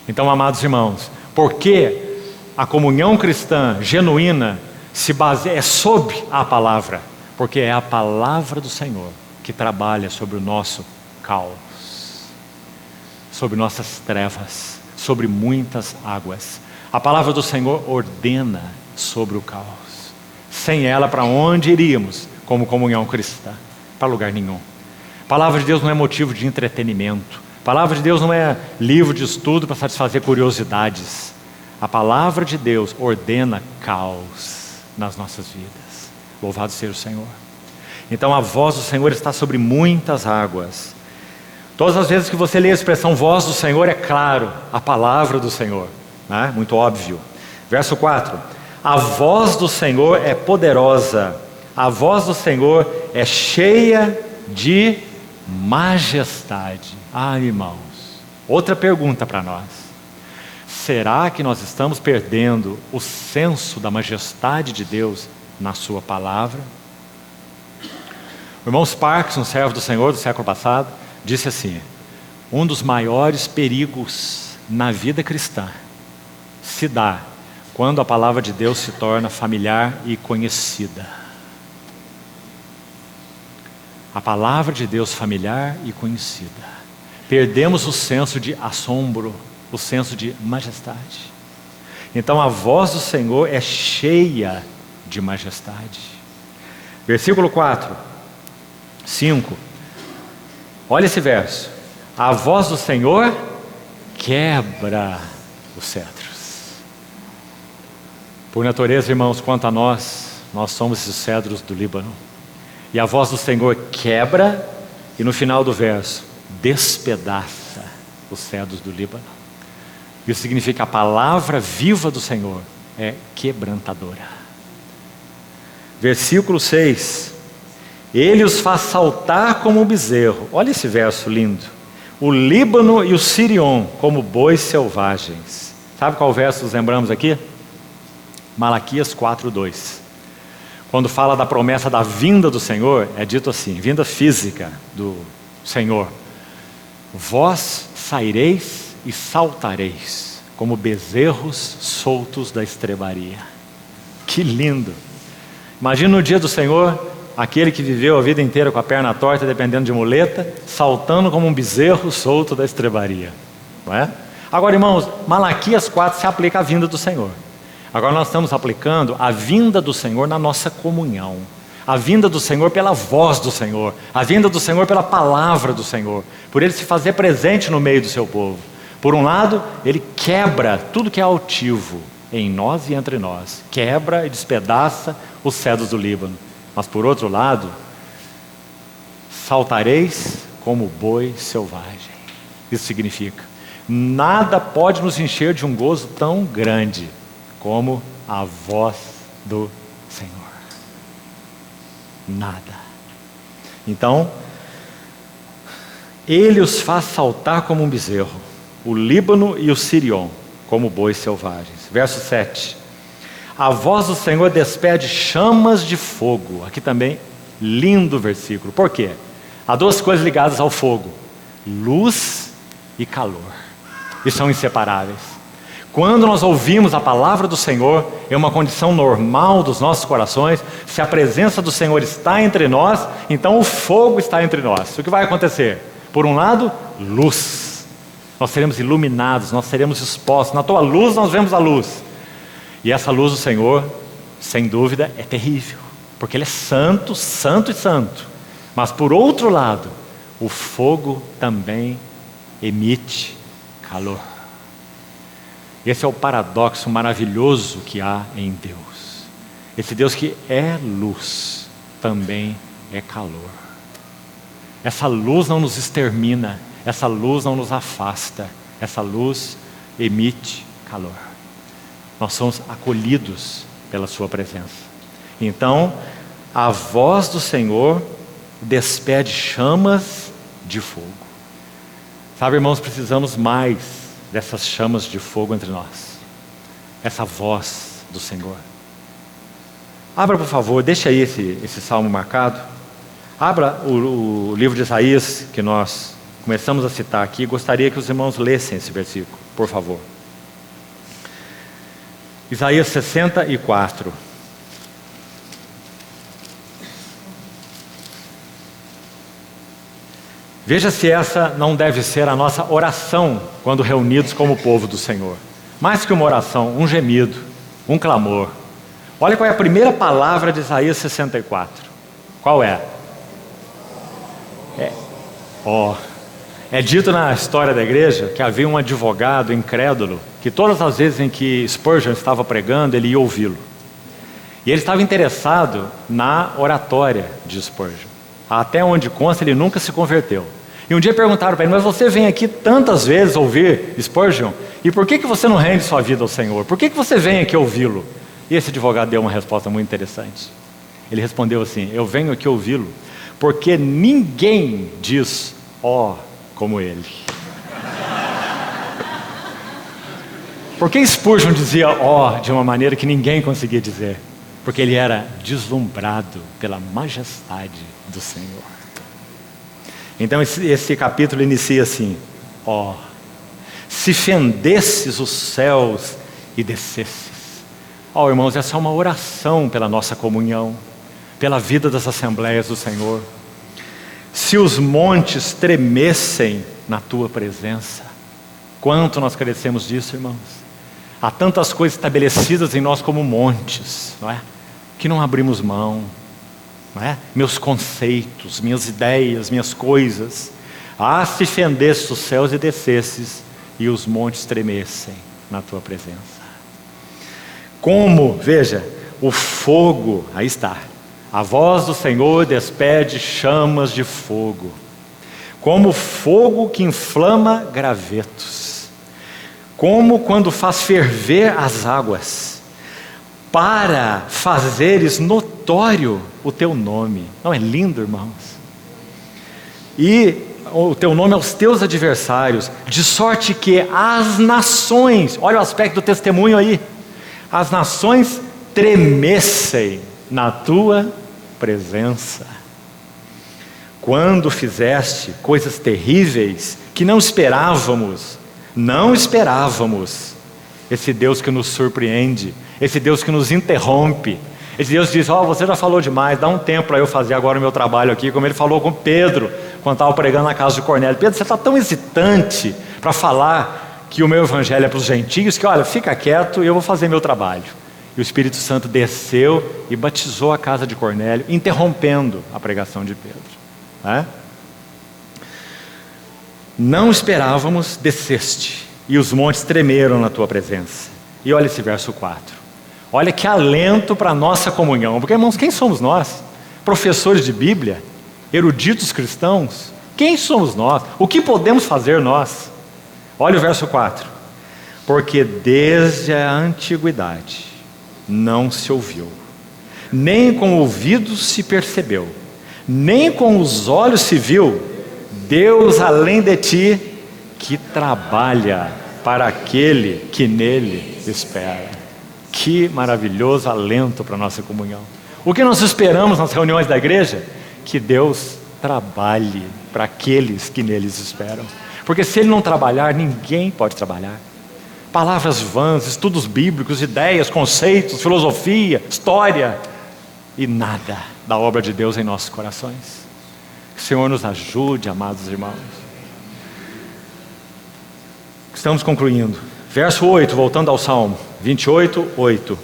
Então, amados irmãos, por que a comunhão cristã genuína se baseia sob a palavra? Porque é a palavra do Senhor que trabalha sobre o nosso caos, sobre nossas trevas, sobre muitas águas. A palavra do Senhor ordena sobre o caos. Sem ela, para onde iríamos como comunhão cristã? Para lugar nenhum. A palavra de Deus não é motivo de entretenimento. A palavra de Deus não é livro de estudo para satisfazer curiosidades. A palavra de Deus ordena caos nas nossas vidas. Louvado seja o Senhor. Então a voz do Senhor está sobre muitas águas. Todas as vezes que você lê a expressão voz do Senhor, é claro, a palavra do Senhor, né? Muito óbvio. Verso 4: a voz do Senhor é poderosa, a voz do Senhor é cheia de majestade. Ah, irmãos, outra pergunta para nós: será que nós estamos perdendo o senso da majestade de Deus na sua palavra? O irmão Sparks, um servo do Senhor do século passado, disse assim: um dos maiores perigos na vida cristã se dá quando a palavra de Deus se torna familiar e conhecida. A palavra de Deus familiar e conhecida. Perdemos o senso de assombro, o senso de majestade. Então a voz do Senhor é cheia de majestade. Versículo 4, 5. Olha esse verso: a voz do Senhor quebra os cedros. Por natureza, irmãos, quanto a nós somos os cedros do Líbano. E a voz do Senhor quebra, e no final do verso, despedaça os cedros do Líbano. Isso significa que a palavra viva do Senhor é quebrantadora. Versículo 6: ele os faz saltar como um bezerro. Olha esse verso lindo: o Líbano e o Sirion como bois selvagens. Sabe qual verso nos lembramos aqui? Malaquias 4:2. Quando fala da promessa da vinda do Senhor, é dito assim, vinda física do Senhor. Vós saireis e saltareis, como bezerros soltos da estrebaria. Que lindo! Imagina no dia do Senhor, aquele que viveu a vida inteira com a perna torta, dependendo de muleta, saltando como um bezerro solto da estrebaria. Não é? Agora, irmãos, Malaquias 4 se aplica à vinda do Senhor. Agora nós estamos aplicando a vinda do Senhor na nossa comunhão. A vinda do Senhor pela voz do Senhor. A vinda do Senhor pela palavra do Senhor. Por Ele se fazer presente no meio do seu povo. Por um lado, Ele quebra tudo que é altivo em nós e entre nós. Quebra e despedaça os cedros do Líbano. Mas por outro lado, saltareis como boi selvagem. Isso significa, nada pode nos encher de um gozo tão grande como a voz do Senhor. Nada. Então, Ele os faz saltar como um bezerro, o Líbano e o Sirion, como bois selvagens. Verso 7. A voz do Senhor despede chamas de fogo. Aqui também, lindo versículo. Por quê? Há duas coisas ligadas ao fogo: luz e calor. E são inseparáveis. Quando nós ouvimos a palavra do Senhor, é uma condição normal dos nossos corações. Se a presença do Senhor está entre nós, então o fogo está entre nós. O que vai acontecer? Por um lado, luz. Nós seremos iluminados, nós seremos expostos. Na tua luz nós vemos a luz. E essa luz do Senhor, sem dúvida, é terrível. Porque Ele é santo, santo e santo. Mas por outro lado, o fogo também emite calor. Esse é o paradoxo maravilhoso que há em Deus. Esse Deus que é luz, também é calor. Essa luz não nos extermina, essa luz não nos afasta, essa luz emite calor. Nós somos acolhidos pela sua presença. Então, a voz do Senhor despede chamas de fogo. Sabe, irmãos, precisamos mais dessas chamas de fogo entre nós. Essa voz do Senhor. Abra, por favor, deixa aí esse salmo marcado. Abra o livro de Isaías, que nós começamos a citar aqui. Gostaria que os irmãos lessem esse versículo, por favor. Isaías 64. Veja se essa não deve ser a nossa oração quando reunidos como povo do Senhor. Mais que uma oração, um gemido, um clamor. Olha qual é a primeira palavra de Isaías 64. Qual é? É dito na história da igreja que havia um advogado incrédulo que todas as vezes em que Spurgeon estava pregando, ele ia ouvi-lo. E ele estava interessado na oratória de Spurgeon. Até onde consta, ele nunca se converteu. E um dia perguntaram para ele: mas você vem aqui tantas vezes ouvir Spurgeon, e por que você não rende sua vida ao Senhor? Por que você vem aqui ouvi-lo? E esse advogado deu uma resposta muito interessante. Ele respondeu assim: eu venho aqui ouvi-lo porque ninguém diz ó como ele. Por que Spurgeon dizia ó de uma maneira que ninguém conseguia dizer? Porque ele era deslumbrado pela majestade do Senhor. Então esse capítulo inicia assim: ó, se fendesses os céus e descesses. Ó, irmãos, essa é uma oração pela nossa comunhão, pela vida das assembleias do Senhor. Se os montes tremessem na tua presença. Quanto nós carecemos disso, irmãos? Há tantas coisas estabelecidas em nós como montes, não é? Que não abrimos mão, não é? Meus conceitos, minhas ideias, minhas coisas. Ah, se fendesses os céus e descesses, e os montes tremessem na tua presença. Como, veja, o fogo, aí está. A voz do Senhor despede chamas de fogo, como fogo que inflama gravetos, como quando faz ferver as águas, para fazeres notório o teu nome. Não é lindo, irmãos? E o teu nome aos teus adversários, de sorte que as nações, olha o aspecto do testemunho aí, as nações tremessem na tua presença. Quando fizeste coisas terríveis que não esperávamos, esse Deus que nos surpreende, esse Deus que nos interrompe, esse Deus diz, você já falou demais, dá um tempo para eu fazer agora o meu trabalho aqui, como ele falou com Pedro, quando estava pregando na casa de Cornélio. Pedro, você está tão hesitante para falar que o meu evangelho é para os gentios, que olha, fica quieto e eu vou fazer meu trabalho. E o Espírito Santo desceu e batizou a casa de Cornélio, interrompendo a pregação de Pedro. Não esperávamos, desceste, e os montes tremeram na tua presença. E olha esse verso 4. Olha que alento para a nossa comunhão. Porque, irmãos, quem somos nós? Professores de Bíblia? Eruditos cristãos? Quem somos nós? O que podemos fazer nós? Olha o verso 4. Porque desde a antiguidade não se ouviu, nem com ouvidos se percebeu, nem com os olhos se viu, Deus além de ti, que trabalha para aquele que nele espera. Que maravilhoso alento para a nossa comunhão. O que nós esperamos nas reuniões da igreja? Que Deus trabalhe para aqueles que neles esperam. Porque se Ele não trabalhar, ninguém pode trabalhar. Palavras vãs, estudos bíblicos, ideias, conceitos, filosofia, história, e nada da obra de Deus em nossos corações. Que o Senhor nos ajude, amados irmãos. Estamos concluindo. Verso 8, voltando ao Salmo 28, 8.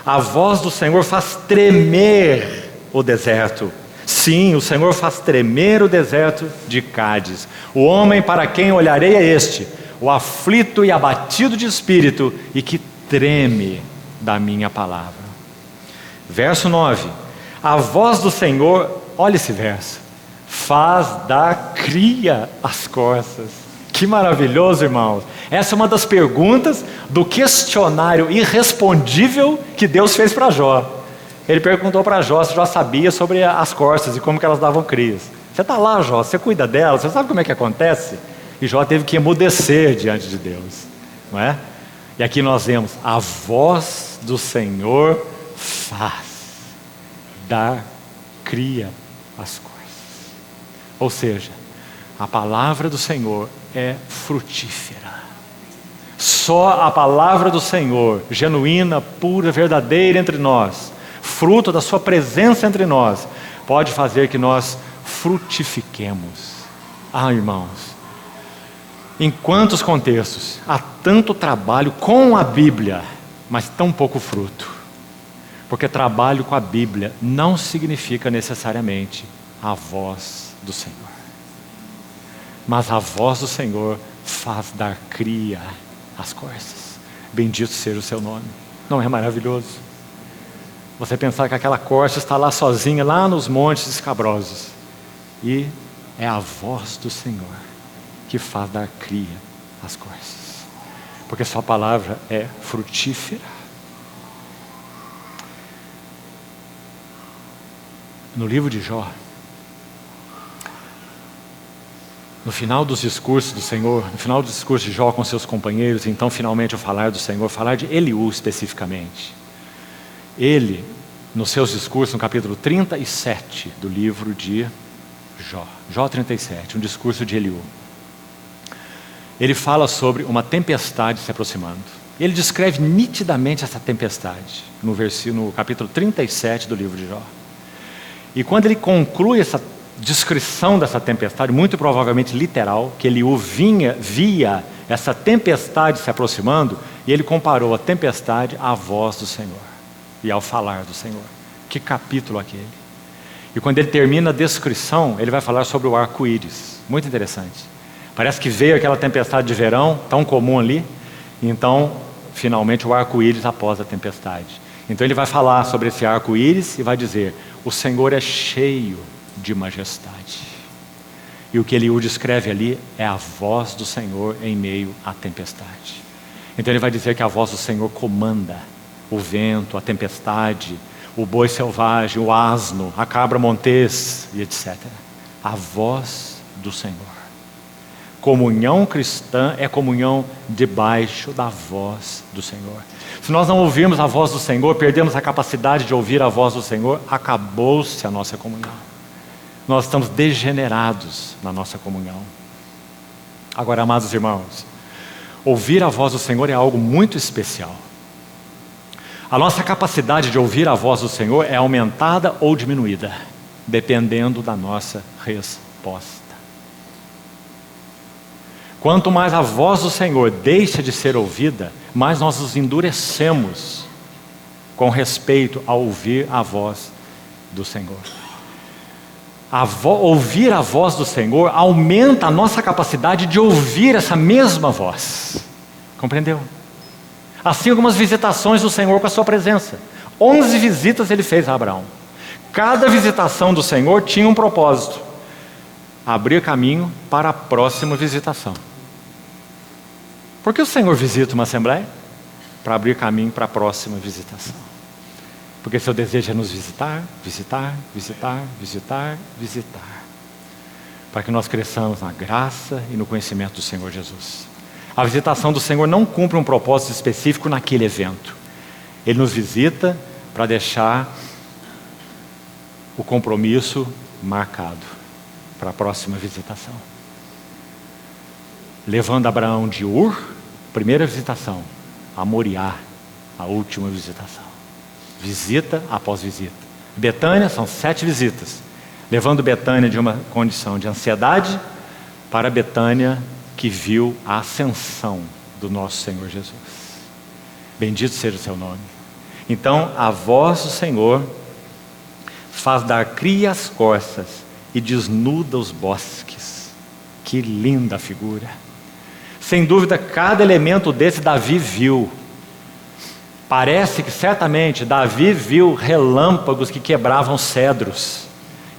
A voz do Senhor faz tremer o deserto. Sim, o Senhor faz tremer o deserto de Cádiz. O homem para quem olharei é este, o aflito e abatido de espírito, e que treme da minha palavra. Verso 9. A voz do Senhor, olha esse verso, faz dar cria às corças. Que maravilhoso, irmãos. Essa é uma das perguntas do questionário irrespondível que Deus fez para Jó. Ele perguntou para Jó se Jó sabia sobre as corças e como que elas davam crias. Você está lá, Jó, você cuida delas, você sabe como é que acontece? E Jó teve que emudecer diante de Deus, não é? E aqui nós vemos, a voz do Senhor faz dar cria às corças. Ou seja, a palavra do Senhor é frutífera. Só a palavra do Senhor, genuína, pura, verdadeira entre nós, fruto da sua presença entre nós, pode fazer que nós frutifiquemos. Irmãos, em quantos contextos há tanto trabalho com a Bíblia, mas tão pouco fruto? Porque trabalho com a Bíblia não significa necessariamente a voz do Senhor. Mas a voz do Senhor faz dar cria às corças. Bendito seja o seu nome. Não é maravilhoso? Você pensar que aquela corça está lá sozinha, lá nos montes escabrosos. E é a voz do Senhor que faz dar cria às corças. Porque sua palavra é frutífera. No livro de Jó, no final dos discursos do Senhor, no final do discurso de Jó com seus companheiros, então finalmente o falar do Senhor, falar de Eliú especificamente. Ele, nos seus discursos, no capítulo 37 do livro de Jó, Jó 37, um discurso de Eliú. Ele fala sobre uma tempestade se aproximando. Ele descreve nitidamente essa tempestade, no capítulo 37 do livro de Jó. E quando ele conclui essa descrição dessa tempestade, muito provavelmente literal, que Eliú via essa tempestade se aproximando, e ele comparou a tempestade à voz do Senhor e ao falar do Senhor. Que capítulo aquele! E quando ele termina a descrição, ele vai falar sobre o arco-íris. Muito interessante. Parece que veio aquela tempestade de verão, tão comum ali, e então, finalmente, o arco-íris após a tempestade. Então ele vai falar sobre esse arco-íris e vai dizer: o Senhor é cheio de majestade. E o que Eliú descreve ali é a voz do Senhor em meio à tempestade. Então ele vai dizer que a voz do Senhor comanda o vento, a tempestade, o boi selvagem, o asno, a cabra montês e etc. A voz do Senhor. Comunhão cristã é comunhão debaixo da voz do Senhor. Se nós não ouvirmos a voz do Senhor, perdemos a capacidade de ouvir a voz do Senhor, acabou-se a nossa comunhão. Nós estamos degenerados na nossa comunhão. Agora, amados irmãos, ouvir a voz do Senhor é algo muito especial. A nossa capacidade de ouvir a voz do Senhor é aumentada ou diminuída, dependendo da nossa resposta. Quanto mais a voz do Senhor deixa de ser ouvida, mais nós nos endurecemos com respeito a ouvir a voz do Senhor. Ouvir a voz do Senhor aumenta a nossa capacidade de ouvir essa mesma voz. Compreendeu? Assim, algumas visitações do Senhor com a sua presença. 11 visitas ele fez a Abraão. Cada visitação do Senhor tinha um propósito: abrir caminho para a próxima visitação. Por que o Senhor visita uma assembleia? Para abrir caminho para a próxima visitação. Porque seu desejo é nos visitar, visitar, visitar, visitar, visitar. Para que nós cresçamos na graça e no conhecimento do Senhor Jesus. A visitação do Senhor não cumpre um propósito específico naquele evento. Ele nos visita para deixar o compromisso marcado para a próxima visitação. Levando Abraão de Ur, primeira visitação, a Moriá, a última visitação. Visita após visita. Betânia são 7 visitas, levando Betânia de uma condição de ansiedade para Betânia que viu a ascensão do nosso Senhor Jesus. Bendito seja o seu nome. Então, a voz do Senhor faz dar cria as corças e desnuda os bosques. Que linda figura! Sem dúvida, cada elemento desse Davi viu. Parece que certamente Davi viu relâmpagos que quebravam cedros.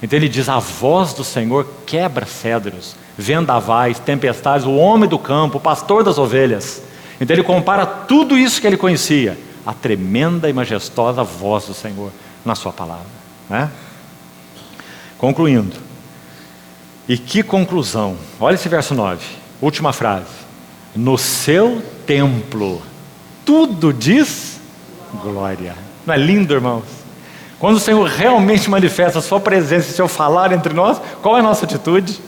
Então ele diz: a voz do Senhor quebra cedros, vendavais, tempestades, o homem do campo, o pastor das ovelhas. Então ele compara tudo isso que ele conhecia, a tremenda e majestosa voz do Senhor na sua palavra, né? Concluindo, e que conclusão, olha esse verso 9, última frase: no seu templo tudo diz glória. Não é lindo, irmãos? Quando o Senhor realmente manifesta a sua presença e seu falar entre nós, qual é a nossa atitude?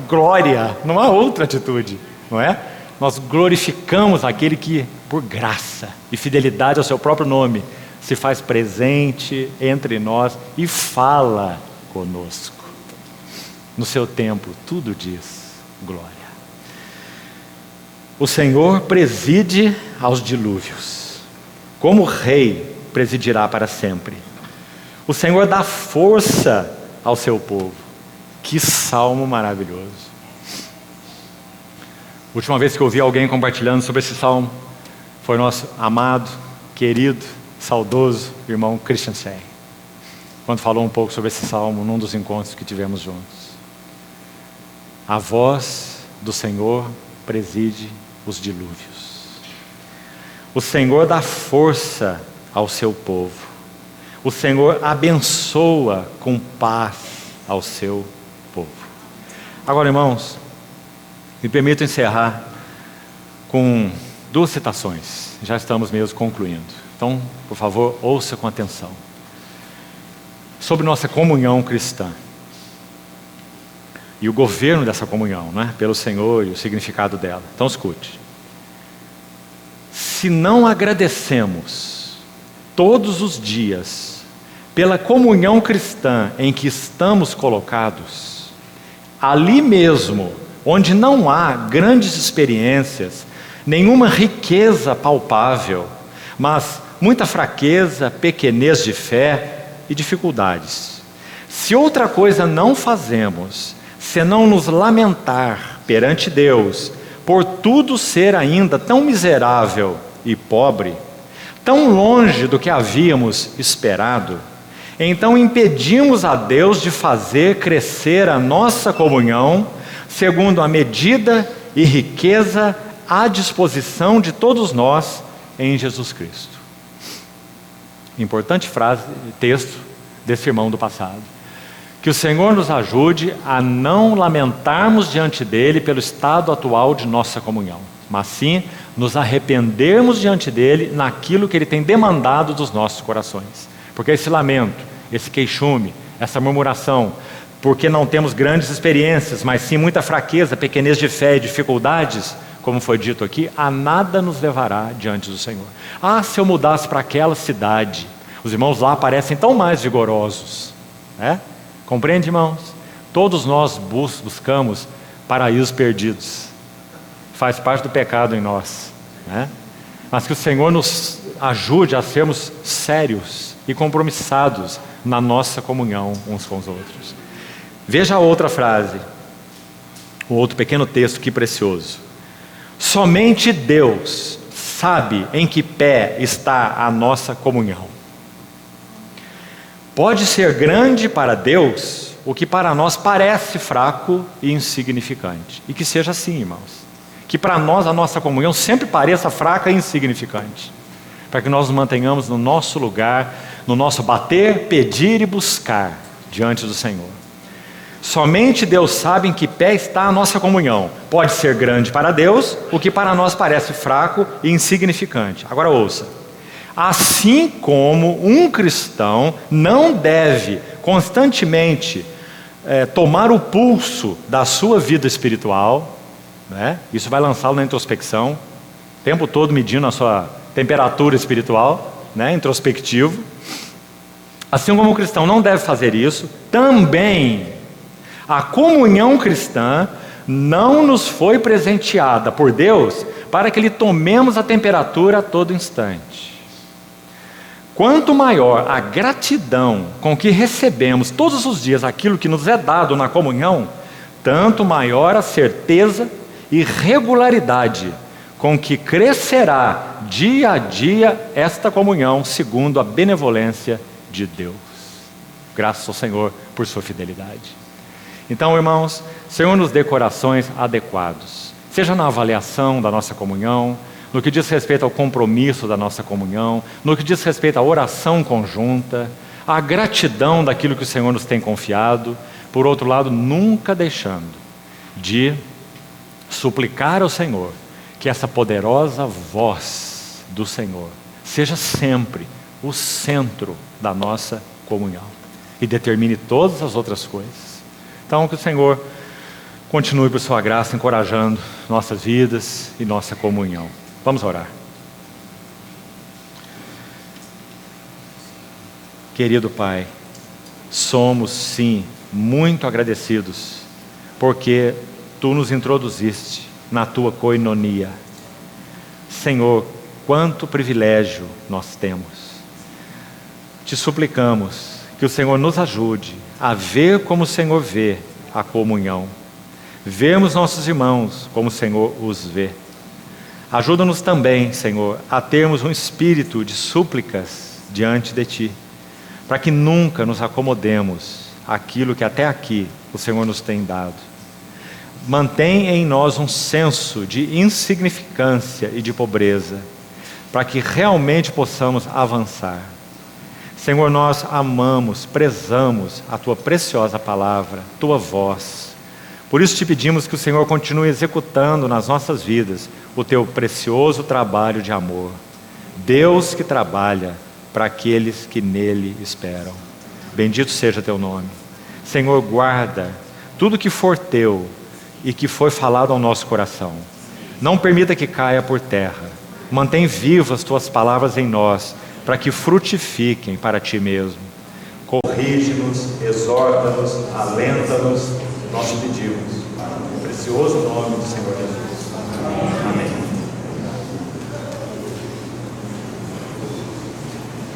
Glória, não há outra atitude, não é? Nós glorificamos aquele que, por graça e fidelidade ao seu próprio nome, se faz presente entre nós e fala conosco. No seu templo tudo diz glória. O Senhor preside aos dilúvios, como rei presidirá para sempre. O Senhor dá força ao seu povo. Que salmo maravilhoso. Última vez que eu ouvi alguém compartilhando sobre esse salmo foi o nosso amado, querido, saudoso irmão Christian Sei, quando falou um pouco sobre esse salmo num dos encontros que tivemos juntos. A voz do Senhor preside os dilúvios. O Senhor dá força ao seu povo. O Senhor abençoa com paz ao seu povo. Agora, irmãos, me permitam encerrar com 2 citações. Já estamos mesmo concluindo. Então, por favor, ouça com atenção. Sobre nossa comunhão cristã e o governo dessa comunhão, né, pelo Senhor e o significado dela. Então escute. Se não agradecemos todos os dias pela comunhão cristã em que estamos colocados, ali mesmo, onde não há grandes experiências, nenhuma riqueza palpável, mas muita fraqueza, pequenez de fé e dificuldades. Se outra coisa não fazemos, senão nos lamentar perante Deus, por tudo ser ainda tão miserável e pobre, tão longe do que havíamos esperado, então impedimos a Deus de fazer crescer a nossa comunhão, segundo a medida e riqueza à disposição de todos nós em Jesus Cristo. Importante frase, texto desse irmão do passado. Que o Senhor nos ajude a não lamentarmos diante dele pelo estado atual de nossa comunhão, mas sim nos arrependermos diante dele naquilo que ele tem demandado dos nossos corações. Porque esse lamento, esse queixume, essa murmuração, porque não temos grandes experiências, mas sim muita fraqueza, pequenez de fé e dificuldades, como foi dito aqui, a nada nos levará diante do Senhor. Ah, se eu mudasse para aquela cidade, os irmãos lá parecem tão mais vigorosos, né? Compreende, irmãos? Todos nós buscamos paraísos perdidos. Faz parte do pecado em nós, né? Mas que o Senhor nos ajude a sermos sérios e compromissados na nossa comunhão uns com os outros. Veja a outra frase, o outro pequeno texto, que precioso. Somente Deus sabe em que pé está a nossa comunhão. Pode ser grande para Deus o que para nós parece fraco e insignificante. E que seja assim, irmãos. Que para nós a nossa comunhão sempre pareça fraca e insignificante. Para que nós nos mantenhamos no nosso lugar, no nosso bater, pedir e buscar diante do Senhor. Somente Deus sabe em que pé está a nossa comunhão. Pode ser grande para Deus o que para nós parece fraco e insignificante. Agora ouça. Assim como um cristão não deve constantemente tomar o pulso da sua vida espiritual, né? Isso vai lançá-lo na introspecção, o tempo todo medindo a sua temperatura espiritual, né? Introspectivo. Assim como o cristão não deve fazer isso, também a comunhão cristã não nos foi presenteada por Deus para que lhe tomemos a temperatura a todo instante. Quanto maior a gratidão com que recebemos todos os dias aquilo que nos é dado na comunhão, tanto maior a certeza e regularidade com que crescerá dia a dia esta comunhão segundo a benevolência de Deus. Graças ao Senhor por sua fidelidade. Então, irmãos, Senhor nos dê corações adequados, seja na avaliação da nossa comunhão, no que diz respeito ao compromisso da nossa comunhão, no que diz respeito à oração conjunta, à gratidão daquilo que o Senhor nos tem confiado, por outro lado, nunca deixando de suplicar ao Senhor que essa poderosa voz do Senhor seja sempre o centro da nossa comunhão e determine todas as outras coisas. Então, que o Senhor continue por sua graça encorajando nossas vidas e nossa comunhão. Vamos orar. Querido Pai, somos sim muito agradecidos porque Tu nos introduziste na Tua koinonia. Senhor, quanto privilégio nós temos. Te suplicamos que o Senhor nos ajude a ver como o Senhor vê a comunhão. Vermos nossos irmãos como o Senhor os vê. Ajuda-nos também, Senhor, a termos um espírito de súplicas diante de Ti, para que nunca nos acomodemos àquilo que até aqui o Senhor nos tem dado. Mantém em nós um senso de insignificância e de pobreza, para que realmente possamos avançar. Senhor, nós amamos, prezamos a Tua preciosa palavra, Tua voz. Por isso te pedimos que o Senhor continue executando nas nossas vidas o Teu precioso trabalho de amor. Deus que trabalha para aqueles que nele esperam. Bendito seja Teu nome. Senhor, guarda tudo que for Teu e que foi falado ao nosso coração. Não permita que caia por terra. Mantém vivas Tuas palavras em nós, para que frutifiquem para Ti mesmo. Corrige-nos, exorta-nos, alenta-nos, nós te pedimos, no precioso nome do Senhor Jesus.